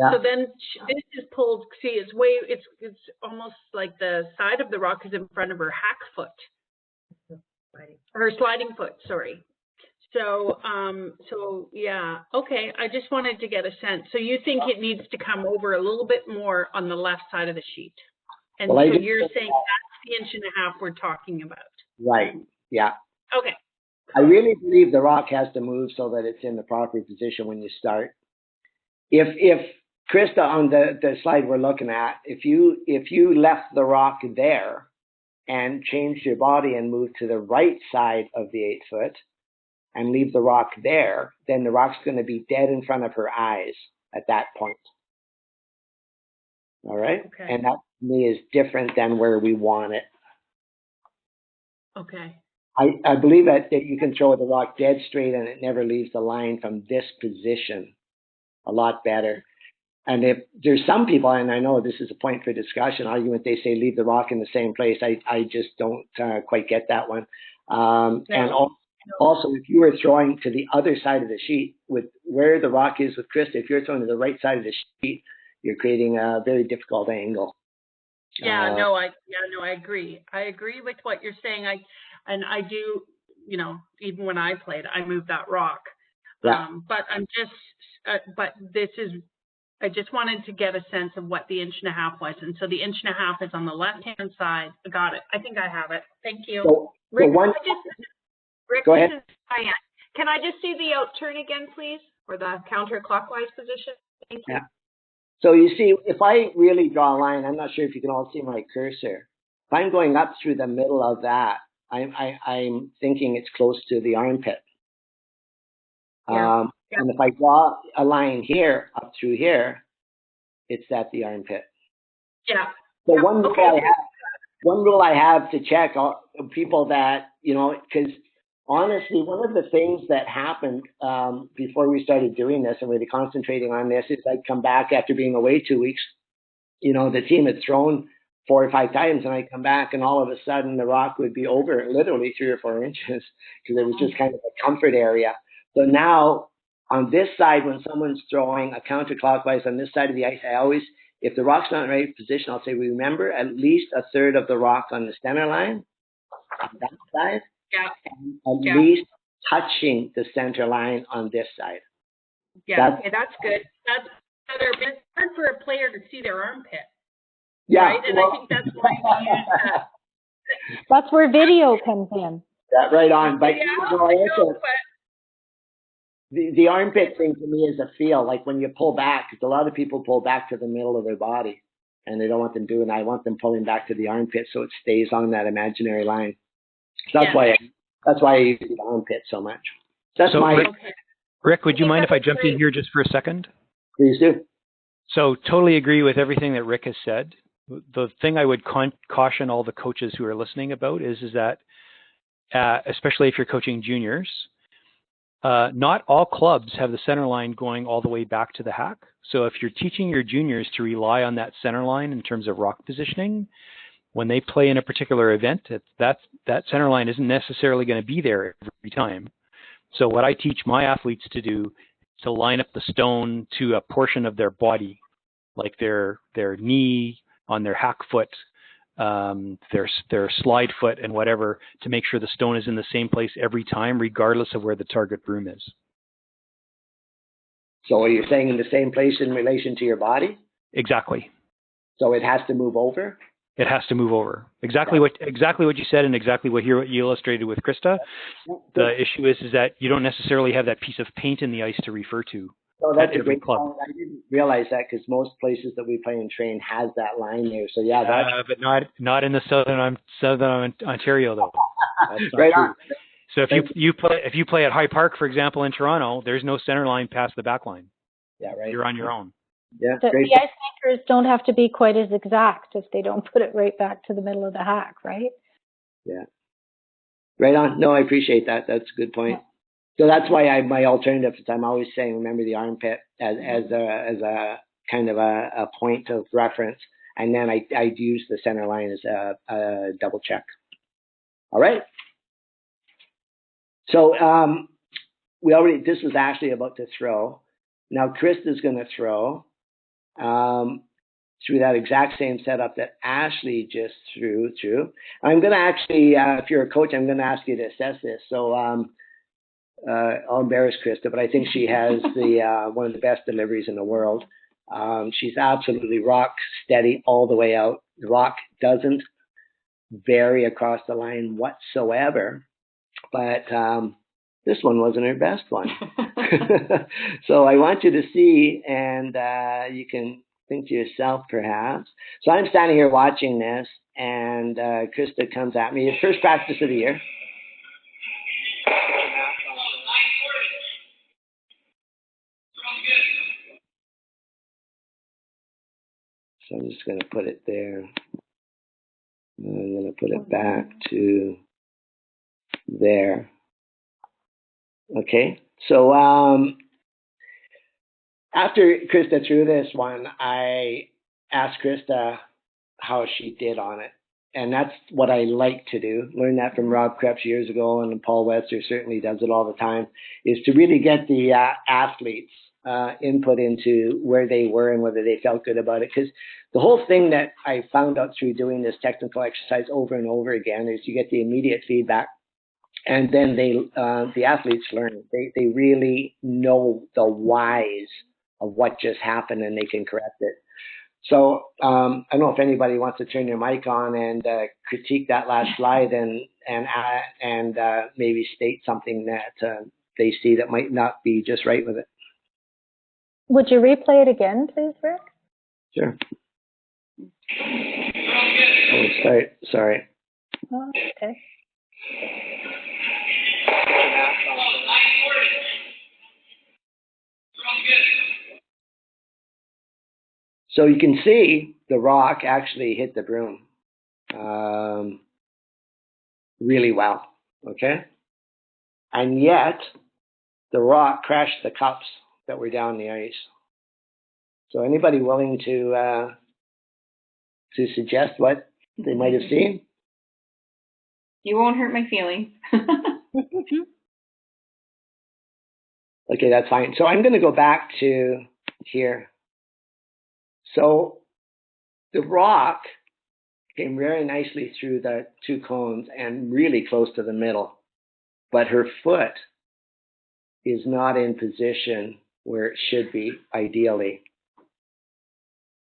Yeah. so then this is pulled, see, it's almost like the side of the rock is in front of her hack foot. Her sliding foot, sorry. So, yeah, okay. I just wanted to get a sense. So you think it needs to come over a little bit more on the left side of the sheet. And Well, so you're saying that's the 1.5 inches we're talking about. Right. Yeah. Okay. I really believe the rock has to move so that it's in the proper position when you start. If Krista, on the slide we're looking at, if you left the rock there and changed your body and moved to the right side of the 8 foot and leave the rock there, then the rock's going to be dead in front of her eyes at that point. All right? Okay. And that, to me, is different than where we want it. Okay. I believe that you can throw the rock dead straight and it never leaves the line from this position a lot better. And if there's some people, and I know this is a point for discussion, argument, they say leave the rock in the same place. I just don't quite get that one. And also, if you were throwing to the other side of the sheet, with where the rock is with Krista, if you're throwing to the right side of the sheet, you're creating a very difficult angle. I agree. I agree with what you're saying. I do, even when I played, I moved that rock. Yeah. But I just wanted to get a sense of what the 1.5 inches was. And so the 1.5 inches is on the left-hand side. I got it. I think I have it. Thank you. So Rick, Rick, go ahead. Can I just see the out turn again, please? Or the counterclockwise position? Thank you. Yeah. So you see, if I really draw a line, I'm not sure if you can all see my cursor. If I'm going up through the middle of that, I'm thinking it's close to the armpit. Yeah. And if I draw a line here, up through here, it's at the armpit. Yeah. So one rule I have to check people that, because honestly, one of the things that happened before we started doing this and really concentrating on this is I'd come back after being away 2 weeks. The team had thrown 4 or 5 times, and I'd come back, and all of a sudden the rock would be over literally 3 or 4 inches because it was just kind of a comfort area. So now on this side, when someone's throwing a counterclockwise on this side of the ice, I always, if the rock's not in the right position, I'll say, remember at least a third of the rock on the center line on that side. Yeah. And at least touching the center line on this side. Yeah, that's good. That's better. But it's hard for a player to see their armpit. Yeah. Right? And I think that's why we use that. That's where video comes in. That right on. But, Yeah, the armpit thing to me is a feel, like when you pull back, because a lot of people pull back to the middle of their body, and they don't want them doing. I want them pulling back to the armpit so it stays on that imaginary line. So that's why I use the armpit so much. Rick, would you mind if I jumped in here just for a second? Please do. So totally agree with everything that Rick has said. The thing I would caution all the coaches who are listening about is that, especially if you're coaching juniors, not all clubs have the center line going all the way back to the hack. So if you're teaching your juniors to rely on that center line in terms of rock positioning, when they play in a particular event, that center line isn't necessarily going to be there every time. So what I teach my athletes to do is to line up the stone to a portion of their body, like their knee on their hack foot, their slide foot and whatever, to make sure the stone is in the same place every time, regardless of where the target broom is. So are you saying in the same place in relation to your body? Exactly. So it has to move over? It has to move over. Exactly what you said, and exactly what you illustrated with Krista. The issue is that you don't necessarily have that piece of paint in the ice to refer to. So that's a great point. I didn't realize that because most places that we play and train has that line there. So but not in the southern Ontario though. That's not right true. on. So if you play at High Park, for example, in Toronto, there's no center line past the back line. Yeah, right. You're on your own. Yeah, the ice makers don't have to be quite as exact if they don't put it right back to the middle of the hack, right? Yeah. Right on. No, I appreciate that. That's a good point. Yeah. So that's why my alternative is I'm always saying remember the armpit as a kind of a point of reference, and then I use the center line as a double check. All right. So this was actually about to throw. Now Krista's going to throw through that exact same setup that Ashley just threw. I'm going to actually, if you're a coach, I'm going to ask you to assess this. So I'll embarrass Krista, but I think she has the one of the best deliveries in the world. She's absolutely rock steady all the way out. The rock doesn't vary across the line whatsoever, but this one wasn't her best one. So I want you to see, and you can think to yourself perhaps. So I'm standing here watching this, and Krista comes at me. First practice of the year. So I'm just going to put it there. I'm going to put it back to there. Okay. So after Krista threw this one, I asked Krista how she did on it. And that's what I like to do. Learned that from Rob Krebs years ago, and Paul Webster certainly does it all the time, is to really get the athletes' input into where they were and whether they felt good about it. Because the whole thing that I found out through doing this technical exercise over and over again is you get the immediate feedback, and then the athletes learn. They really know the whys of what just happened, and they can correct it. So I don't know if anybody wants to turn their mic on and critique that last slide and maybe state something that they see that might not be just right with it. Would you replay it again, please, Rick? Sure. Oh, sorry. Oh, okay. So you can see the rock actually hit the broom really well, okay? And yet, the rock crashed the cups that were down the ice. So anybody willing to suggest what they might have seen? You won't hurt my feelings. Okay, that's fine. So I'm going to go back to here. So the rock came very nicely through the two cones and really close to the middle, but her foot is not in position where it should be ideally,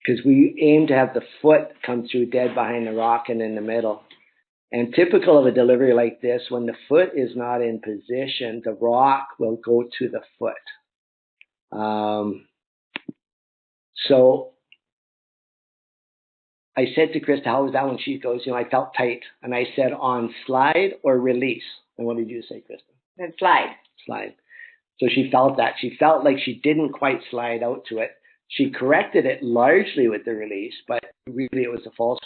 because we aim to have the foot come through dead behind the rock and in the middle. And typical of a delivery like this, when the foot is not in position, the rock will go to the foot. So I said to Krista, how was that when she goes, I felt tight. And I said, on slide or release? And what did you say, Krista? Then slide. Slide. So she felt that. She felt like she didn't quite slide out to it. She corrected it largely with the release, but really it was a false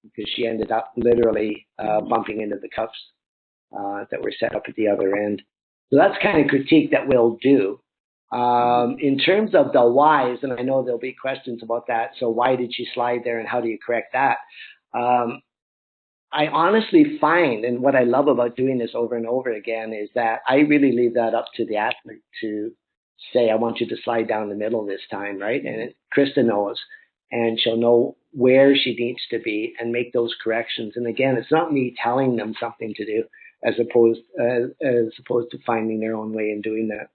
because she ended up literally bumping into the cups that were set up at the other end. So that's kind of critique that we'll do. In terms of the whys, and I know there'll be questions about that. So why did she slide there and how do you correct that? I honestly find, and what I love about doing this over and over again, is that I really leave that up to the athlete to say, I want you to slide down the middle this time, right? And Krista knows, and she'll know where she needs to be and make those corrections. And again, it's not me telling them something to do as opposed to finding their own way in doing that.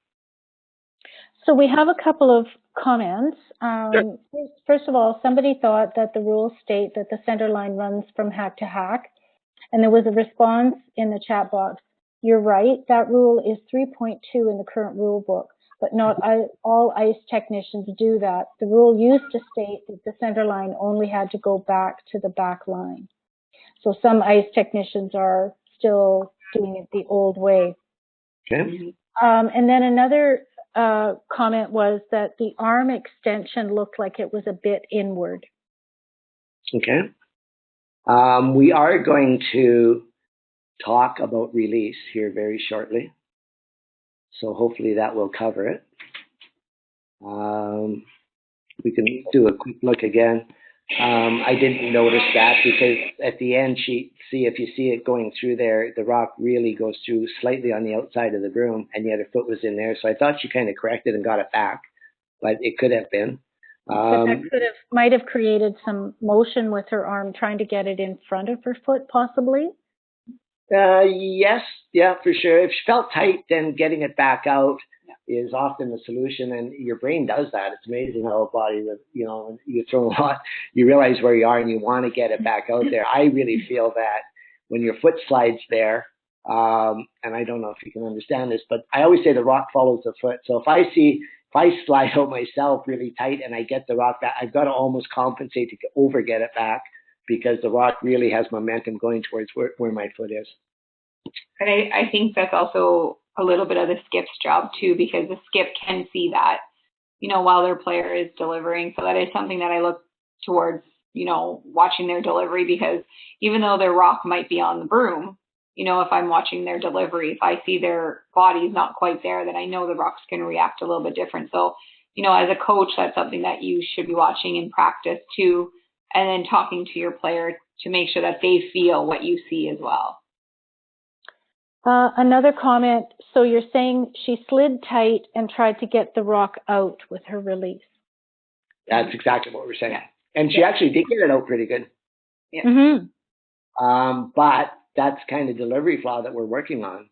So we have a couple of comments. Sure. First of all, somebody thought that the rules state that the center line runs from hack to hack. And there was a response in the chat box. You're right, that rule is 3.2 in the current rule book, but not all ice technicians do that. The rule used to state that the center line only had to go back to the back line. So some ice technicians are still doing it the old way. Okay. And then another comment was that the arm extension looked like it was a bit inward. Okay. We are going to talk about release here very shortly. So hopefully that will cover it. We can do a quick look again. I didn't notice that because at the end, if you see it going through there, the rock really goes through slightly on the outside of the broom, and yet her foot was in there. So I thought she kind of corrected and got it back, but it could have been. But that might have created some motion with her arm trying to get it in front of her foot, possibly. Yes, yeah, for sure. If she felt tight, then getting it back out is often the solution, and your brain does that. It's amazing how a body, when you throw a lot, you realize where you are and you want to get it back out there. I really feel that when your foot slides there, and I don't know if you can understand this, but I always say the rock follows the foot. So if I slide out myself really tight and I get the rock back, I've got to almost compensate to get it back, because the rock really has momentum going towards where my foot is. And I think that's also a little bit of the skip's job too, because the skip can see that, while their player is delivering. So that is something that I look towards, watching their delivery, because even though their rock might be on the broom, if I'm watching their delivery, if I see their body's not quite there, then I know the rock's going to react a little bit different. So, as a coach, that's something that you should be watching in practice too, and then talking to your player to make sure that they feel what you see as well. Another comment. So you're saying she slid tight and tried to get the rock out with her release. That's exactly what we're saying. Yeah. And she actually did get it out pretty good. Yeah. Mm-hmm. But that's kind of delivery flaw that we're working on,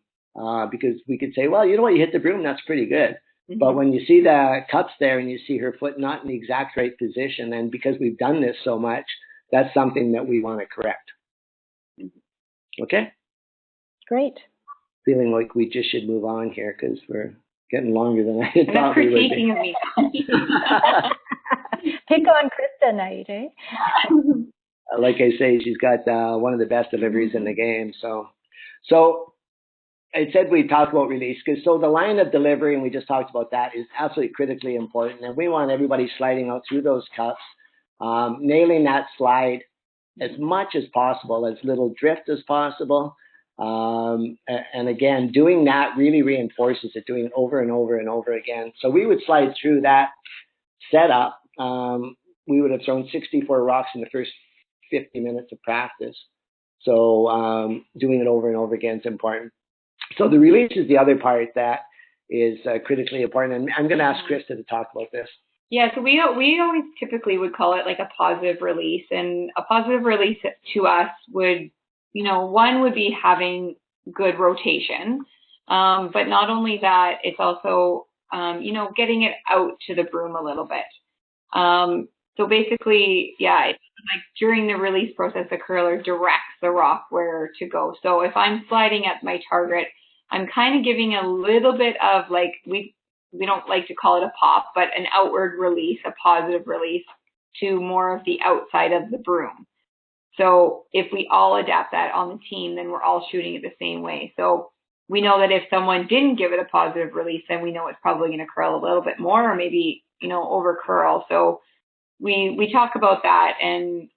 because we could say, well, you know what, you hit the broom, that's pretty good. Mm-hmm. But when you see the cups there and you see her foot not in the exact right position, and because we've done this so much, that's something that we want to correct. Okay? Great. Feeling like we just should move on here because we're getting longer than I had thought we would be. Critiquing of me. Pick on Krista night, eh? Like I say, she's got one of the best deliveries in the game. So I said we talked about release, because so the line of delivery, and we just talked about that, is absolutely critically important. And we want everybody sliding out through those cups, nailing that slide as much as possible, as little drift as possible. And again, doing that really reinforces it, doing it over and over and over again. So we would slide through that setup. We would have thrown 64 rocks in the first 50 minutes of practice. So doing it over and over again is important. So the release is the other part that is critically important. And I'm going to ask Krista to talk about this. Yeah, so we always typically would call it like a positive release. And a positive release to us would, one would be having good rotation. But not only that, it's also, getting it out to the broom a little bit. So basically, it's like during the release process, the curler directs the rock where to go. So if I'm sliding at my target, I'm kind of giving a little bit of like, we don't like to call it a pop, but an outward release, a positive release to more of the outside of the broom. So if we all adapt that on the team, then we're all shooting it the same way. So we know that if someone didn't give it a positive release, then we know it's probably going to curl a little bit more, or maybe, over curl. So we talk about that, and,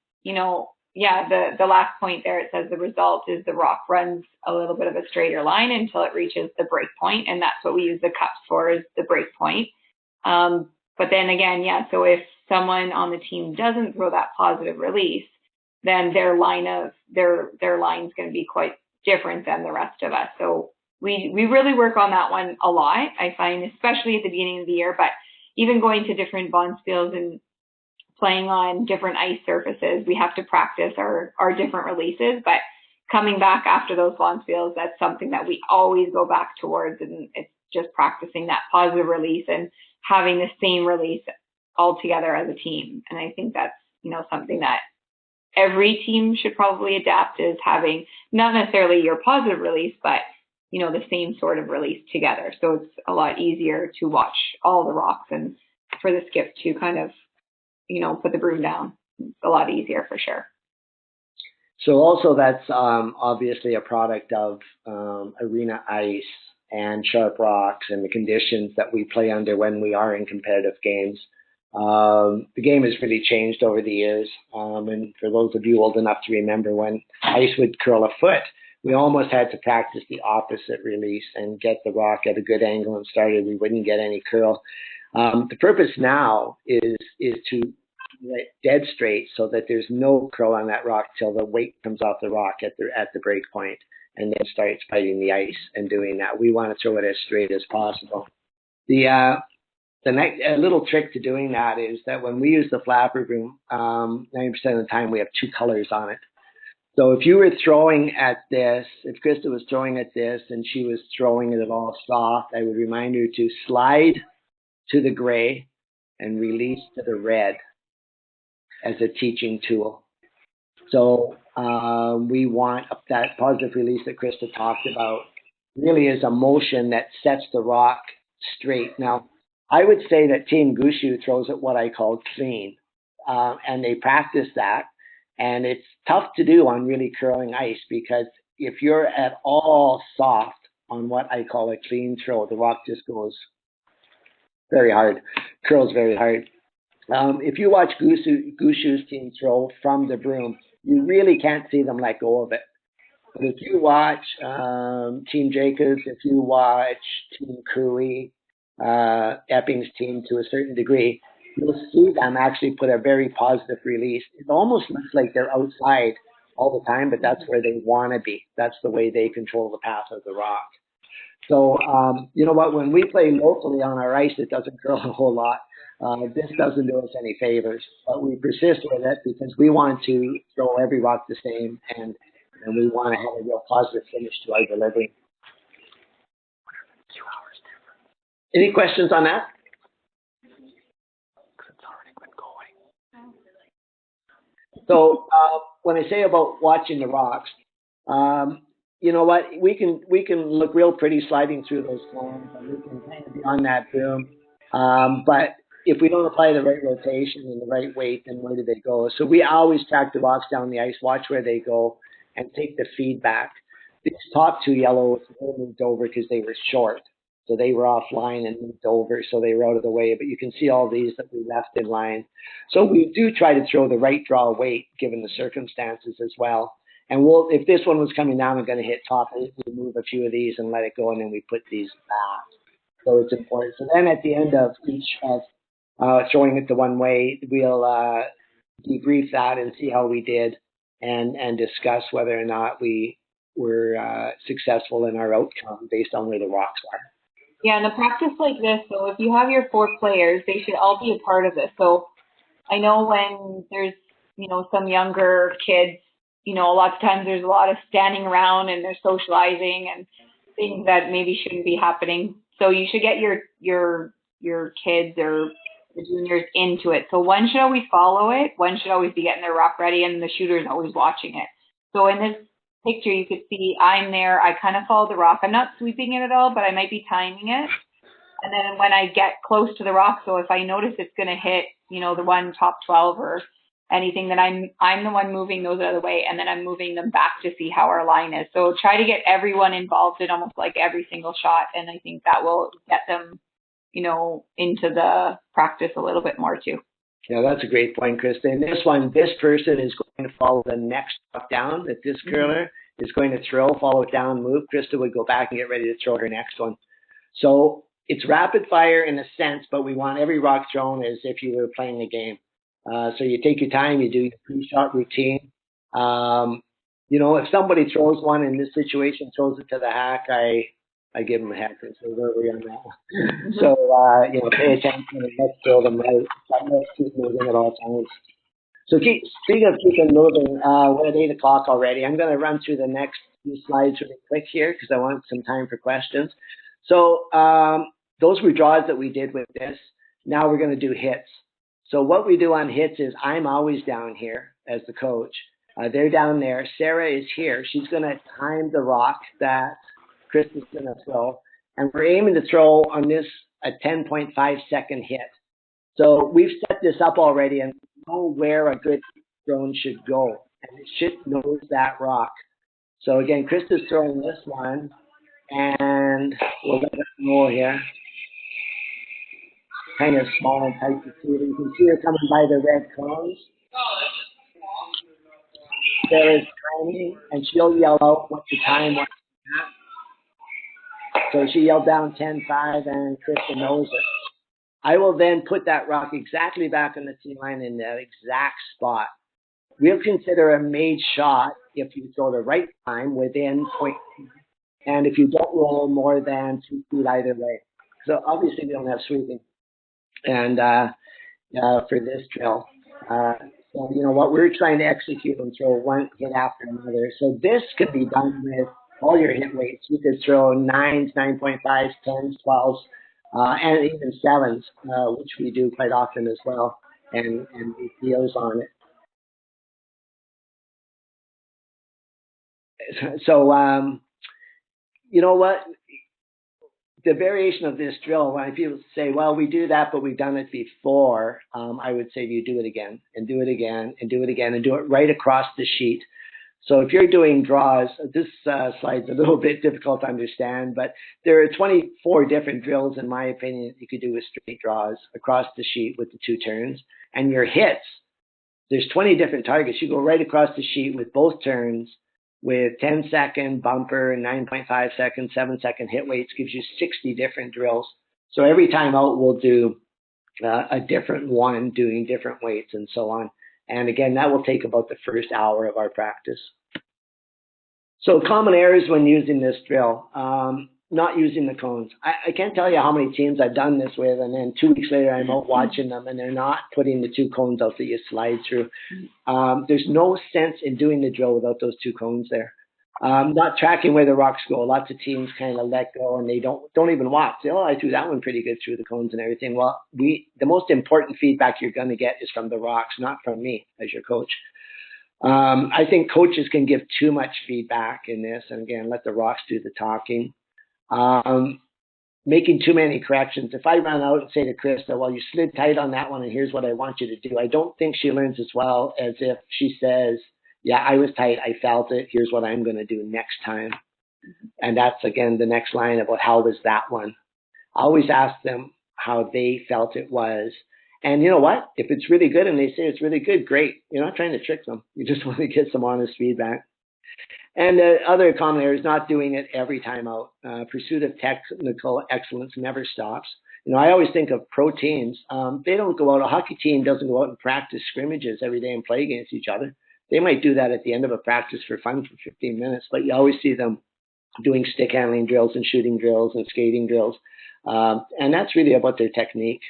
the last point there, it says the result is the rock runs a little bit of a straighter line until it reaches the break point. And that's what we use the cups for, is the break point. But then again, so if someone on the team doesn't throw that positive release, then their line's going to be quite different than the rest of us. So we really work on that one a lot, I find, especially at the beginning of the year, but even going to different bonspiels and playing on different ice surfaces, we have to practice our different releases. But coming back after those bonspiels, that's something that we always go back towards, and it's just practicing that positive release and having the same release all together as a team. And I think that's, something that every team should probably adapt, is having not necessarily your positive release, but, the same sort of release together. So it's a lot easier to watch all the rocks, and for the skip to kind of, put the broom down. It's a lot easier for sure. So also that's obviously a product of arena ice and sharp rocks and the conditions that we play under when we are in competitive games. The game has really changed over the years. And for those of you old enough to remember when ice would curl a foot, we almost had to practice the opposite release and get the rock at a good angle and started. We wouldn't get any curl. The purpose now is to it dead straight so that there's no curl on that rock till the weight comes off the rock at the break point, and then starts fighting the ice and doing that. We want to throw it as straight as possible. The next a little trick to doing that is that when we use the flapper broom, 90% of the time we have two colors on it. So if you were throwing at this, if Krista was throwing at this and she was throwing it all soft, I would remind her to slide to the gray and release to the red as a teaching tool. So we want that positive release that Krista talked about really is a motion that sets the rock straight. Now, I would say that Team Gushu throws it what I call clean, and they practice that. And it's tough to do on really curling ice because if you're at all soft on what I call a clean throw, the rock just goes very hard, curls very hard. If you watch Gushu's team throw from the broom, you really can't see them let go of it. But if you watch Team Jacobs, if you watch Team Cooey, Epping's team to a certain degree, you'll see them actually put a very positive release. It almost looks like they're outside all the time, but that's where they want to be. That's the way they control the path of the rock. So, you know what, when we play locally on our ice, it doesn't curl a whole lot. This doesn't do us any favors, but we persist with it because we want to throw every rock the same, and we want to have a real positive finish to our delivery. Any questions on that? So when I say about watching the rocks, you know what, we can look real pretty sliding through those forms, and we can kind of be on that boom. But if we don't apply the right rotation and the right weight, then where do they go? So we always track the rocks down the ice, watch where they go, and take the feedback. These top two yellows were moved over because they were short. So they were offline and moved over, so they were out of the way. But you can see all these that we left in line. So we do try to throw the right draw weight given the circumstances as well. And if this one was coming down and going to hit top, we move a few of these and let it go, and then we put these back. So it's important. So then at the end of each throwing it the one way, we'll debrief that and see how we did, and discuss whether or not we were successful in our outcome based on where the rocks are. Yeah, and a practice like this, so if you have your 4 players, they should all be a part of this. So I know when there's, some younger kids, a lot of times there's a lot of standing around and they're socializing and things that maybe shouldn't be happening. So you should get your kids or the juniors into it. So one should always follow it. One should always be getting their rock ready, and the shooter is always watching it. So in this picture, you could see I'm there. I kind of follow the rock. I'm not sweeping it at all, but I might be timing it. And then when I get close to the rock, so if I notice it's going to hit, the one top 12 or anything, then I'm the one moving those out of the way, and then I'm moving them back to see how our line is. So try to get everyone involved in almost like every single shot, and I think that will get them, into the practice a little bit more too. Yeah, that's a great point, Krista. In this one, this person is going to follow the next rock down that this curler is going to throw, follow it down, move. Krista would go back and get ready to throw her next one. So it's rapid fire in a sense, but we want every rock thrown as if you were playing a game. So you take your time, you do your pre-shot routine. If somebody throws one in this situation, throws it to the hack, I give them a hack and say, where are we on that? So, pay attention and let's throw them right. Let's keep moving at all times. So speaking of keeping moving, we're at 8 o'clock already. I'm going to run through the next few slides really quick here because I want some time for questions. So those were draws that we did with this. Now we're going to do hits. So what we do on hits is I'm always down here as the coach. They're down there. Sarah is here. She's going to time the rock that Krista's going to throw. And we're aiming to throw on this a 10.5 second hit. So we've set this up already and know where a good drone should go. And it should know that rock. So again, Krista's throwing this one. And we'll let it roll here. Kind of small and tight to see. You can see her coming by the red cones. Sarah's timing, and she'll yell out what the time was. So she yelled down 10.5, and Krista knows it. I will then put that rock exactly back on the tee line in that exact spot. We'll consider a made shot if you throw the right time within point, and if you don't roll more than 2 feet either way. So obviously we don't have sweeping, and for this drill. So you know what we're trying to execute and throw one hit after another. So this could be done with all your hit weights. You could throw 9s, 9.5s, 10s, 12s, and even 7s, which we do quite often as well, and do deals on it. So, you know what? The variation of this drill, when people say, well, we do that, but we've done it before, I would say you do it again and do it again and do it again and do it right across the sheet. So if you're doing draws, this slide's a little bit difficult to understand, but there are 24 different drills, in my opinion, you could do with straight draws across the sheet with the 2 turns. And your hits, there's 20 different targets. You go right across the sheet with both turns with 10-second bumper, 9.5 second, 7-second hit weights, gives you 60 different drills. So every time out, we'll do a different one, doing different weights and so on. And again, that will take about the first hour of our practice. So common errors when using this drill, not using the cones. I can't tell you how many teams I've done this with, and then 2 weeks later I'm out watching them and they're not putting the 2 cones out that you slide through. There's no sense in doing the drill without those 2 cones there. Not tracking where the rocks go. Lots of teams kind of let go and they don't even watch. Say, oh, I threw that one pretty good through the cones and everything. Well, the most important feedback you're going to get is from the rocks, not from me as your coach. I think coaches can give too much feedback in this, and again, let the rocks do the talking. Making too many corrections. If I run out and say to Krista, well, you slid tight on that one and here's what I want you to do, I don't think she learns as well as if she says, yeah, I was tight, I felt it, here's what I'm going to do next time. And that's, again, the next line about how was that one. I always ask them how they felt it was. And you know what? If it's really good and they say it's really good, great. You're not trying to trick them. You just want to get some honest feedback. And the other common error is not doing it every time out. Pursuit of technical excellence never stops. You know, I always think of pro teams. They don't go out, a hockey team doesn't go out and practice scrimmages every day and play against each other. They might do that at the end of a practice for fun for 15 minutes, but you always see them doing stick handling drills and shooting drills and skating drills. And that's really about their technique.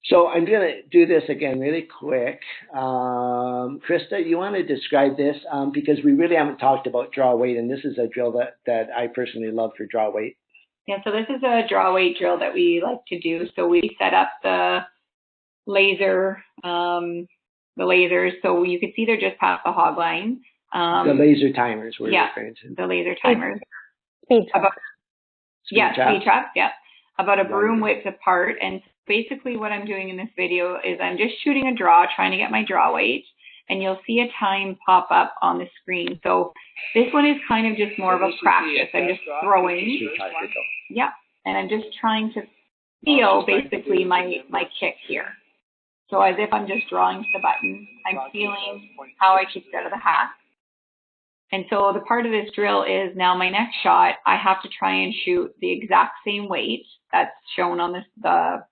So I'm going to do this again really quick. Krista, you want to describe this? Because we really haven't talked about draw weight, and this is a drill that I personally love for draw weight. Yeah, so this is a draw weight drill that we like to do. So we set up the lasers, so you can see they're just past the hog line. The laser timers we're referring to. The laser timers. Speed trap. Speed trap, yeah. About a broom width apart. And basically what I'm doing in this video is I'm just shooting a draw, trying to get my draw weight, and you'll see a time pop up on the screen. So this one is kind of just more of a practice. I'm just throwing. Yeah. And I'm just trying to feel basically my kick here. So as if I'm just drawing to the button, I'm feeling how I kicked out of the hack. And so the part of this drill is now my next shot, I have to try and shoot the exact same weight that's shown on the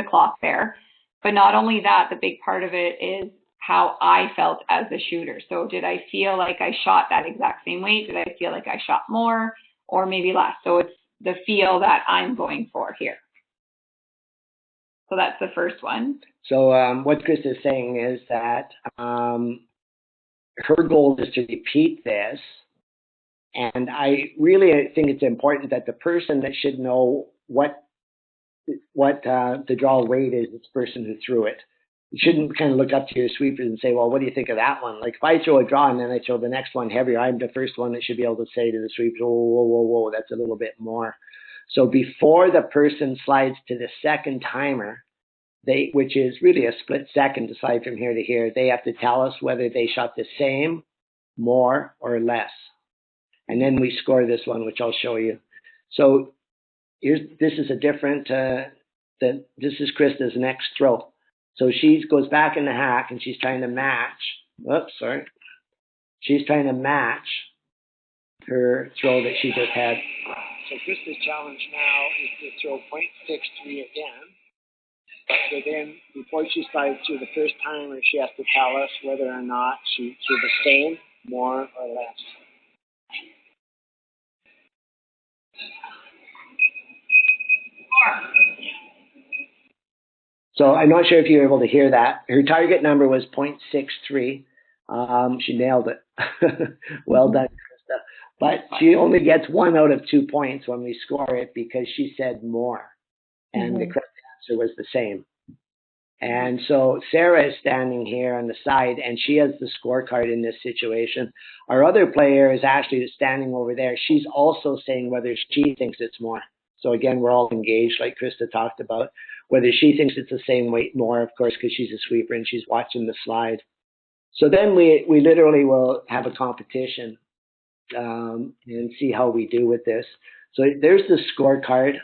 clock there. But not only that, the big part of it is how I felt as the shooter. So did I feel like I shot that exact same weight? Did I feel like I shot more or maybe less? So it's the feel that I'm going for here. So that's the first one. So what Krista is saying is that her goal is to repeat this. And I really think it's important that the person that should know what the draw weight is the person who threw it. You shouldn't kind of look up to your sweepers and say, well, what do you think of that one? Like if I throw a draw and then I throw the next one heavier, I'm the first one that should be able to say to the sweepers, whoa, whoa, whoa, whoa, that's a little bit more. So before the person slides to the second timer, which is really a split second to slide from here to here, they have to tell us whether they shot the same, more, or less. And then we score this one, which I'll show you. So this is a different, this is Krista's next throw. So she goes back in the hack and she's trying to match, she's trying to match her throw that she just had. So Krista's challenge now is to throw .63 again. But then, before she slides through the first timer, she has to tell us whether or not she threw the same, more, or less. So I'm not sure if you were able to hear that. Her target number was .63. She nailed it. Well done, Krista. But she only gets 1 out of 2 points when we score it because she said more. And the correct answer was the same. And so Sarah is standing here on the side, and she has the scorecard in this situation. Our other player is actually standing over there. She's also saying whether she thinks it's more. So again, we're all engaged, like Krista talked about. Whether she thinks it's the same weight more, of course, because she's a sweeper and she's watching the slide. So then we literally will have a competition and see how we do with this. So there's the scorecard.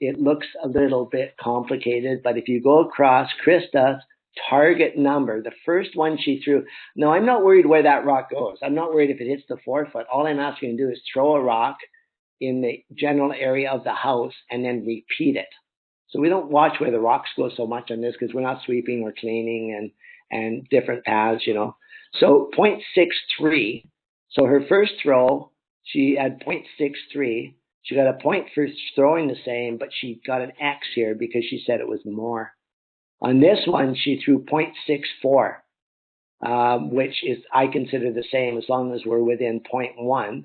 It looks a little bit complicated, but if you go across Krista's target number, the first one she threw. No, I'm not worried where that rock goes. I'm not worried if it hits the 4 foot. All I'm asking you to do is throw a rock in the general area of the house and then repeat it. So we don't watch where the rocks go so much on this because we're not sweeping or cleaning and different paths, you know. So .63. So her first throw, she had .63. She got a point for throwing the same, but she got an X here because she said it was more. On this one, she threw .64, which is, I consider the same as long as we're within .1.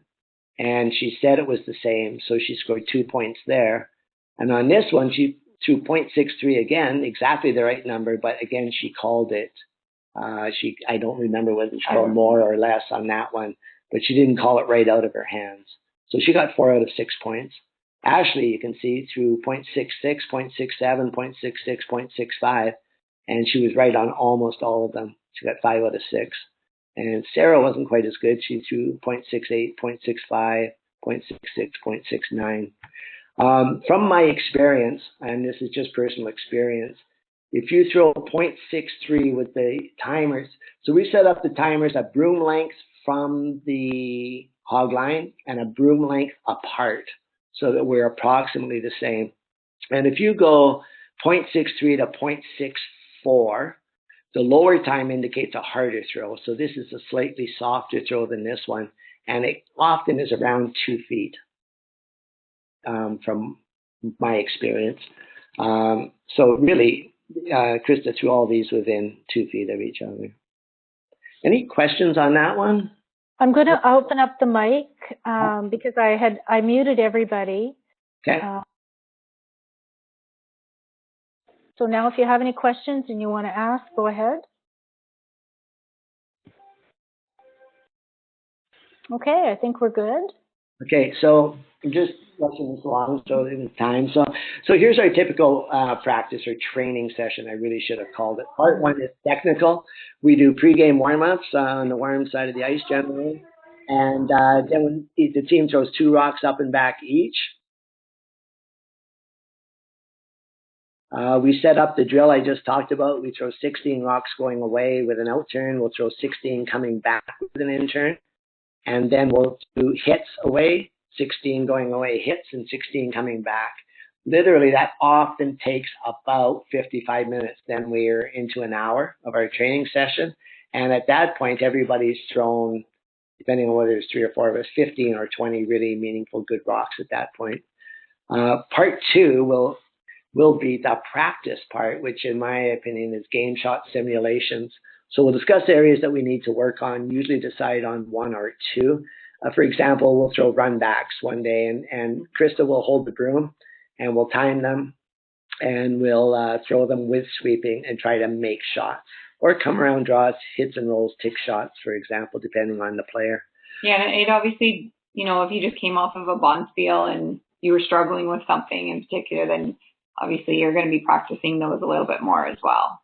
And she said it was the same, so she scored 2 points there. And on this one, she threw .63 again, exactly the right number, but again, she called it. I don't remember whether she called more or less on that one, but she didn't call it right out of her hands. So she got 4 out of 6 points. Ashley, you can see, threw .66, .67, .66, .65, and she was right on almost all of them. She got 5 out of 6. And Sarah wasn't quite as good. She threw .68, .65, .66, .69. From my experience, and this is just personal experience, if you throw .63 with the timers, so we set up the timers at broom length from the hog line and a broom length apart so that we're approximately the same. And if you go .63 to .64, the lower time indicates a harder throw. So this is a slightly softer throw than this one, and it often is around 2 feet from my experience. So really, Krista threw all these within 2 feet of each other. Any questions on that one? I'm going to open up the mic because I muted everybody. Okay. So now if you have any questions and you want to ask, go ahead. Okay, I think we're good. Okay, so I'm just rushing this along so in time. So here's our typical practice or training session. I really should have called it. Part 1 is technical. We do pregame warm-ups on the warm side of the ice generally. And then when the team throws 2 rocks up and back each, we set up the drill I just talked about. We throw 16 rocks going away with an out turn. We'll throw 16 coming back with an in turn. And then we'll do hits away, 16 going away, hits, and 16 coming back. Literally, that often takes about 55 minutes. Then we're into an hour of our training session. And at that point, everybody's thrown, depending on whether there's 3 or 4 of us, 15 or 20 really meaningful good rocks at that point. Part 2 will be the practice part, which in my opinion is game shot simulations. So we'll discuss areas that we need to work on, usually decide on 1 or 2. For example, we'll throw run backs one day and Krista will hold the broom and we'll time them and we'll throw them with sweeping and try to make shots or come around draws, hits and rolls, tick shots, for example, depending on the player. Yeah, and it obviously, you know, if you just came off of a bonspiel and you were struggling with something in particular, then obviously you're going to be practicing those a little bit more as well.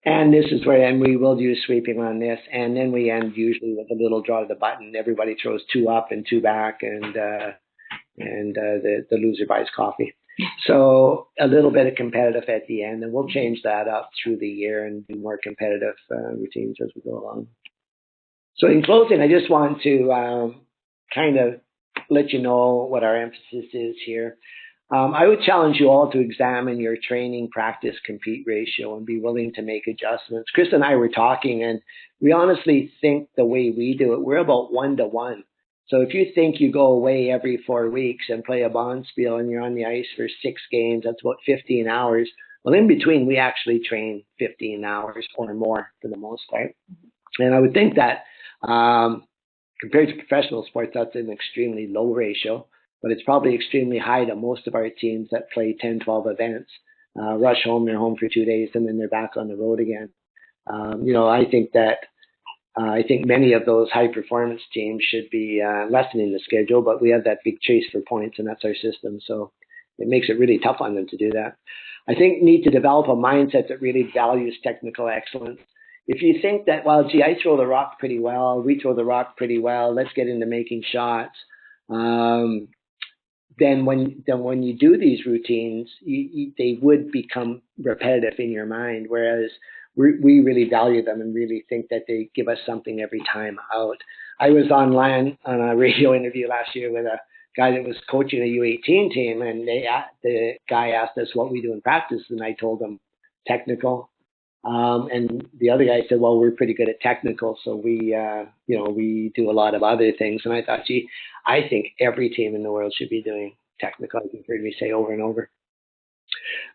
And this is where, and we will do sweeping on this, and then we end usually with a little draw to the button. Everybody throws 2 up and 2 back, and the loser buys coffee. So a little bit of competitive at the end, and we'll change that up through the year and do more competitive routines as we go along. So in closing, I just want to kind of let you know what our emphasis is here. I would challenge you all to examine your training, practice, compete ratio and be willing to make adjustments. Chris and I were talking, and we honestly think the way we do it, we're about 1-to-1. So if you think you go away every 4 weeks and play a bonspiel and you're on the ice for 6 games, that's about 15 hours. Well, in between, we actually train 15 hours or more for the most part. And I would think that compared to professional sports, that's an extremely low ratio, but it's probably extremely high to most of our teams that play 10, 12 events, rush home, they're home for 2 days, and then they're back on the road again. I think many of those high performance teams should be lessening the schedule, but we have that big chase for points, and that's our system. So it makes it really tough on them to do that. I think need to develop a mindset that really values technical excellence. If you think that, well, gee, I throw the rock pretty well, we throw the rock pretty well, let's get into making shots. Then when you do these routines, they would become repetitive in your mind, whereas we really value them and really think that they give us something every time out. I was online on a radio interview last year with a guy that was coaching a U18 team, and the guy asked us what we do in practice, and I told him technical. And the other guy said, well, we're pretty good at technical, so we do a lot of other things. And I thought, gee, I think every team in the world should be doing technical. You've heard me say over and over.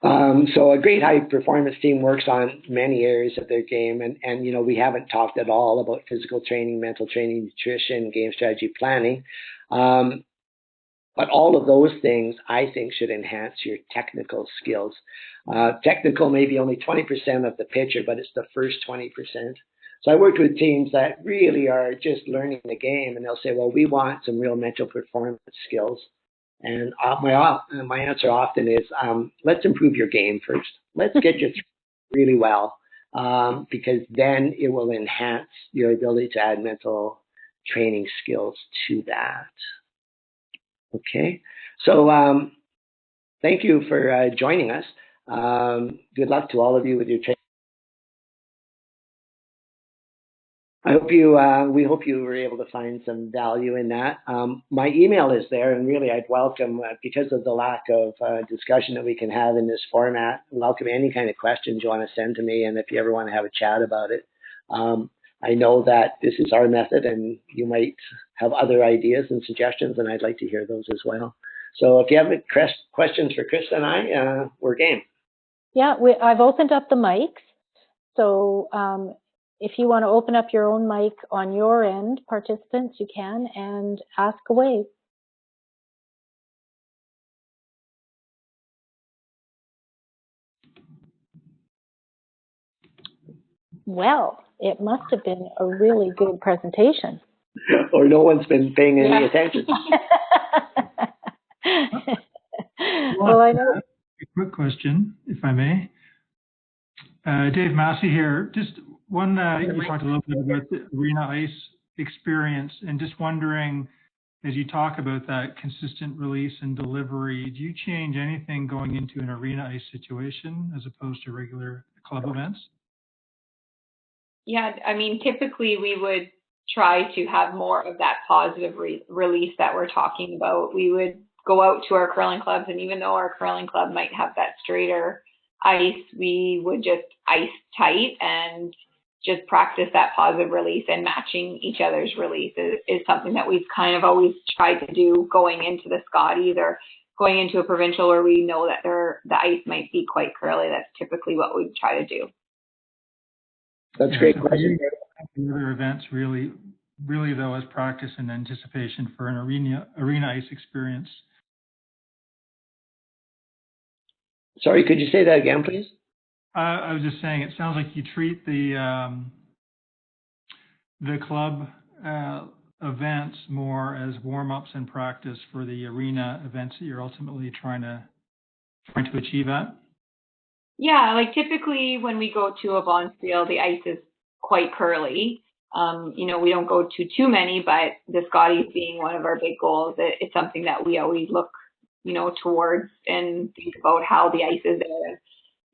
So a great high performance team works on many areas of their game. And we haven't talked at all about physical training, mental training, nutrition, game strategy planning. But all of those things, I think, should enhance your technical skills. Technical may be only 20% of the picture, but it's the first 20%. So I worked with teams that really are just learning the game, and they'll say, well, we want some real mental performance skills. And my answer often is, let's improve your game first. Let's get you through really well, because then it will enhance your ability to add mental training skills to that. Okay, so thank you for joining us. Good luck to all of you with your training. We hope you were able to find some value in that. My email is there, and really I'd welcome, because of the lack of discussion that we can have in this format, welcome any kind of questions you want to send to me, and if you ever want to have a chat about it. I know that this is our method, and you might have other ideas and suggestions, and I'd like to hear those as well. So if you have any questions for Krista and I, we're game. Yeah, I've opened up the mics. So if you want to open up your own mic on your end, participants, you can, and ask away. Well, it must have been a really good presentation. Or no one's been paying any attention. Well, I know. A quick question, if I may. Dave Massey here. Just one, you talked a little bit about the arena ice experience, and just wondering, as you talk about that consistent release and delivery, do you change anything going into an arena ice situation as opposed to regular club events? Yeah, I mean, typically we would try to have more of that positive release that we're talking about. We would go out to our curling clubs, and even though our curling club might have that straighter ice, we would just ice tight and just practice that positive release, and matching each other's release is something that we've kind of always tried to do going into the Scotties or going into a provincial where we know that the ice might be quite curly. That's typically what we try to do. That's a great question. The other events really though, as practice and anticipation for an arena ice experience. Sorry, could you say that again, please? I was just saying, it sounds like you treat the club events more as warm-ups and practice for the arena events that you're ultimately trying to achieve at. Yeah, like typically when we go to a bonspiel, the ice is quite curly. We don't go to too many, but the Scotties being one of our big goals, it's something that we always look, towards and think about how the ice is there.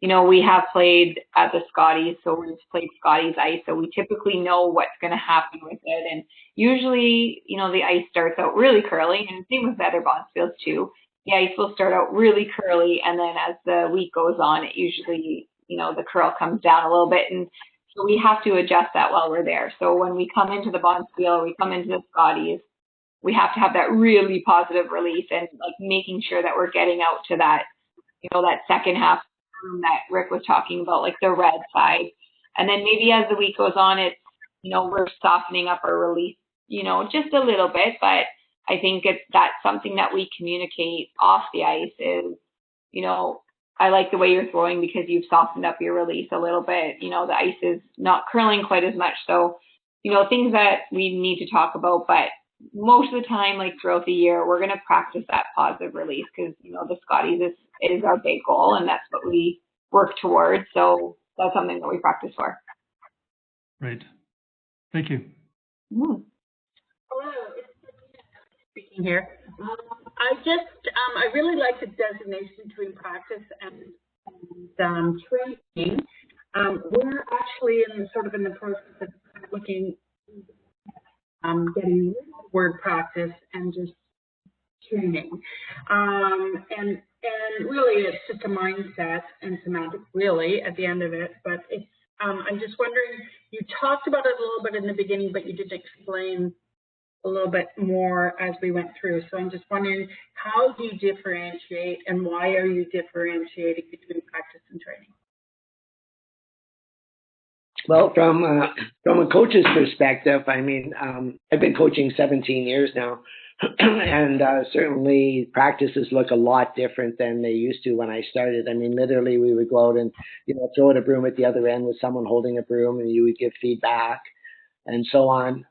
we have played at the Scotties, so we've played Scotties ice, so we typically know what's going to happen with it. And usually, the ice starts out really curly, and same with the other Bonspiels too. The ice will start out really curly, and then as the week goes on, it usually, the curl comes down a little bit. And so we have to adjust that while we're there. So when we come into the Bonspiel or we come into the Scotties, we have to have that really positive release and like making sure that we're getting out to that, that second half that Rick was talking about, like the red side. And then maybe as the week goes on, it's, we're softening up our release, just a little bit. But I think that's something that we communicate off the ice is, I like the way you're throwing because you've softened up your release a little bit. The ice is not curling quite as much. So, things that we need to talk about. But most of the time, like throughout the year, we're going to practice that positive release because, the Scotties is our big goal, and that's what we work towards. So that's something that we practice for. Right. Thank you. Mm. Hello, it's speaking here. I really like the designation between practice and training. We're actually in the process of looking, getting word practice and just training. And really it's just a mindset and semantics really at the end of it, but it's, I'm just wondering, you talked about it a little bit in the beginning, but you didn't explain a little bit more as we went through. So I'm just wondering, how do you differentiate and why are you differentiating between practice and training? Well, from a coach's perspective, I mean, I've been coaching 17 years now, and certainly practices look a lot different than they used to when I started. I mean, literally, we would go out and throw at a broom at the other end with someone holding a broom, and you would give feedback, and so on.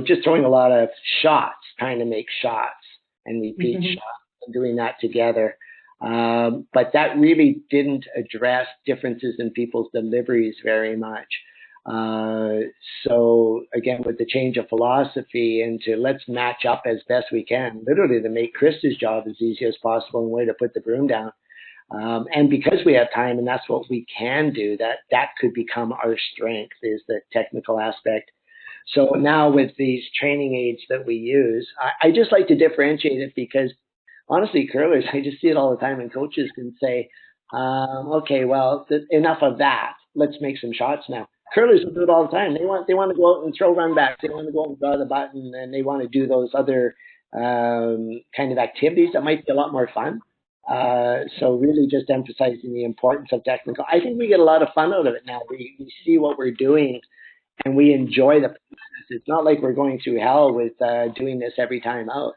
Just throwing a lot of shots, trying to make shots and repeat shots, and doing that together. But that really didn't address differences in people's deliveries very much. So again, with the change of philosophy into let's match up as best we can, literally to make Krista's job as easy as possible and way to put the broom down. And because we have time and that's what we can do, that could become our strength is the technical aspect. So now with these training aids that we use, I just like to differentiate it because honestly, curlers, I just see it all the time, and coaches can say, okay, well, enough of that. Let's make some shots now. Curlers will do it all the time. They want to go out and throw run backs. They want to go out and draw the button, and they want to do those other kind of activities that might be a lot more fun. So really just emphasizing the importance of technical. I think we get a lot of fun out of it now. We see what we're doing, and we enjoy the process. It's not like we're going through hell with doing this every time out.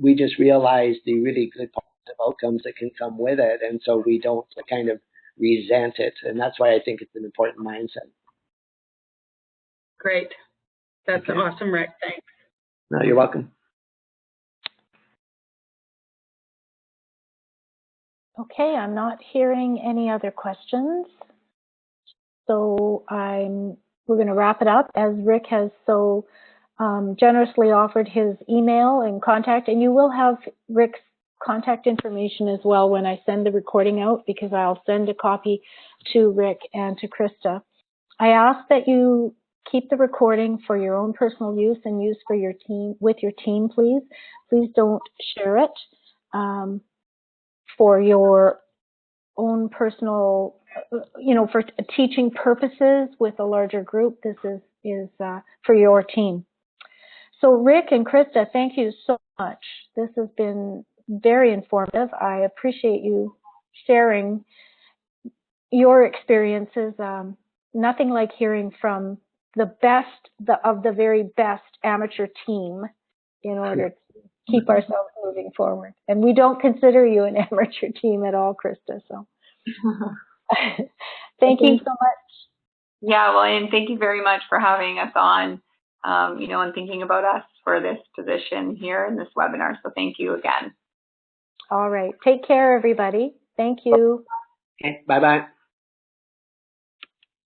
We just realize the really good positive outcomes that can come with it, and so we don't kind of resent it, and that's why I think it's an important mindset. Great. That's awesome, Rick. Thanks. No, you're welcome. Okay, I'm not hearing any other questions, so we're going to wrap it up as Rick has so generously offered his email and contact, and you will have Rick's contact information as well when I send the recording out, because I'll send a copy to Rick and to Krista. I ask that you keep the recording for your own personal use and use for your team, with your team, please. Please don't share it for your own personal, for teaching purposes with a larger group. This is for your team. So Rick and Krista, thank you so much. This has been very informative. I appreciate you sharing your experiences. Nothing like hearing from the best of the very best amateur team in order to keep ourselves moving forward. And we don't consider you an amateur team at all, Krista. So thank you so much. Yeah, well, and thank you very much for having us on, and thinking about us for this position here in this webinar. So thank you again. All right. Take care, everybody. Thank you. Okay, bye-bye.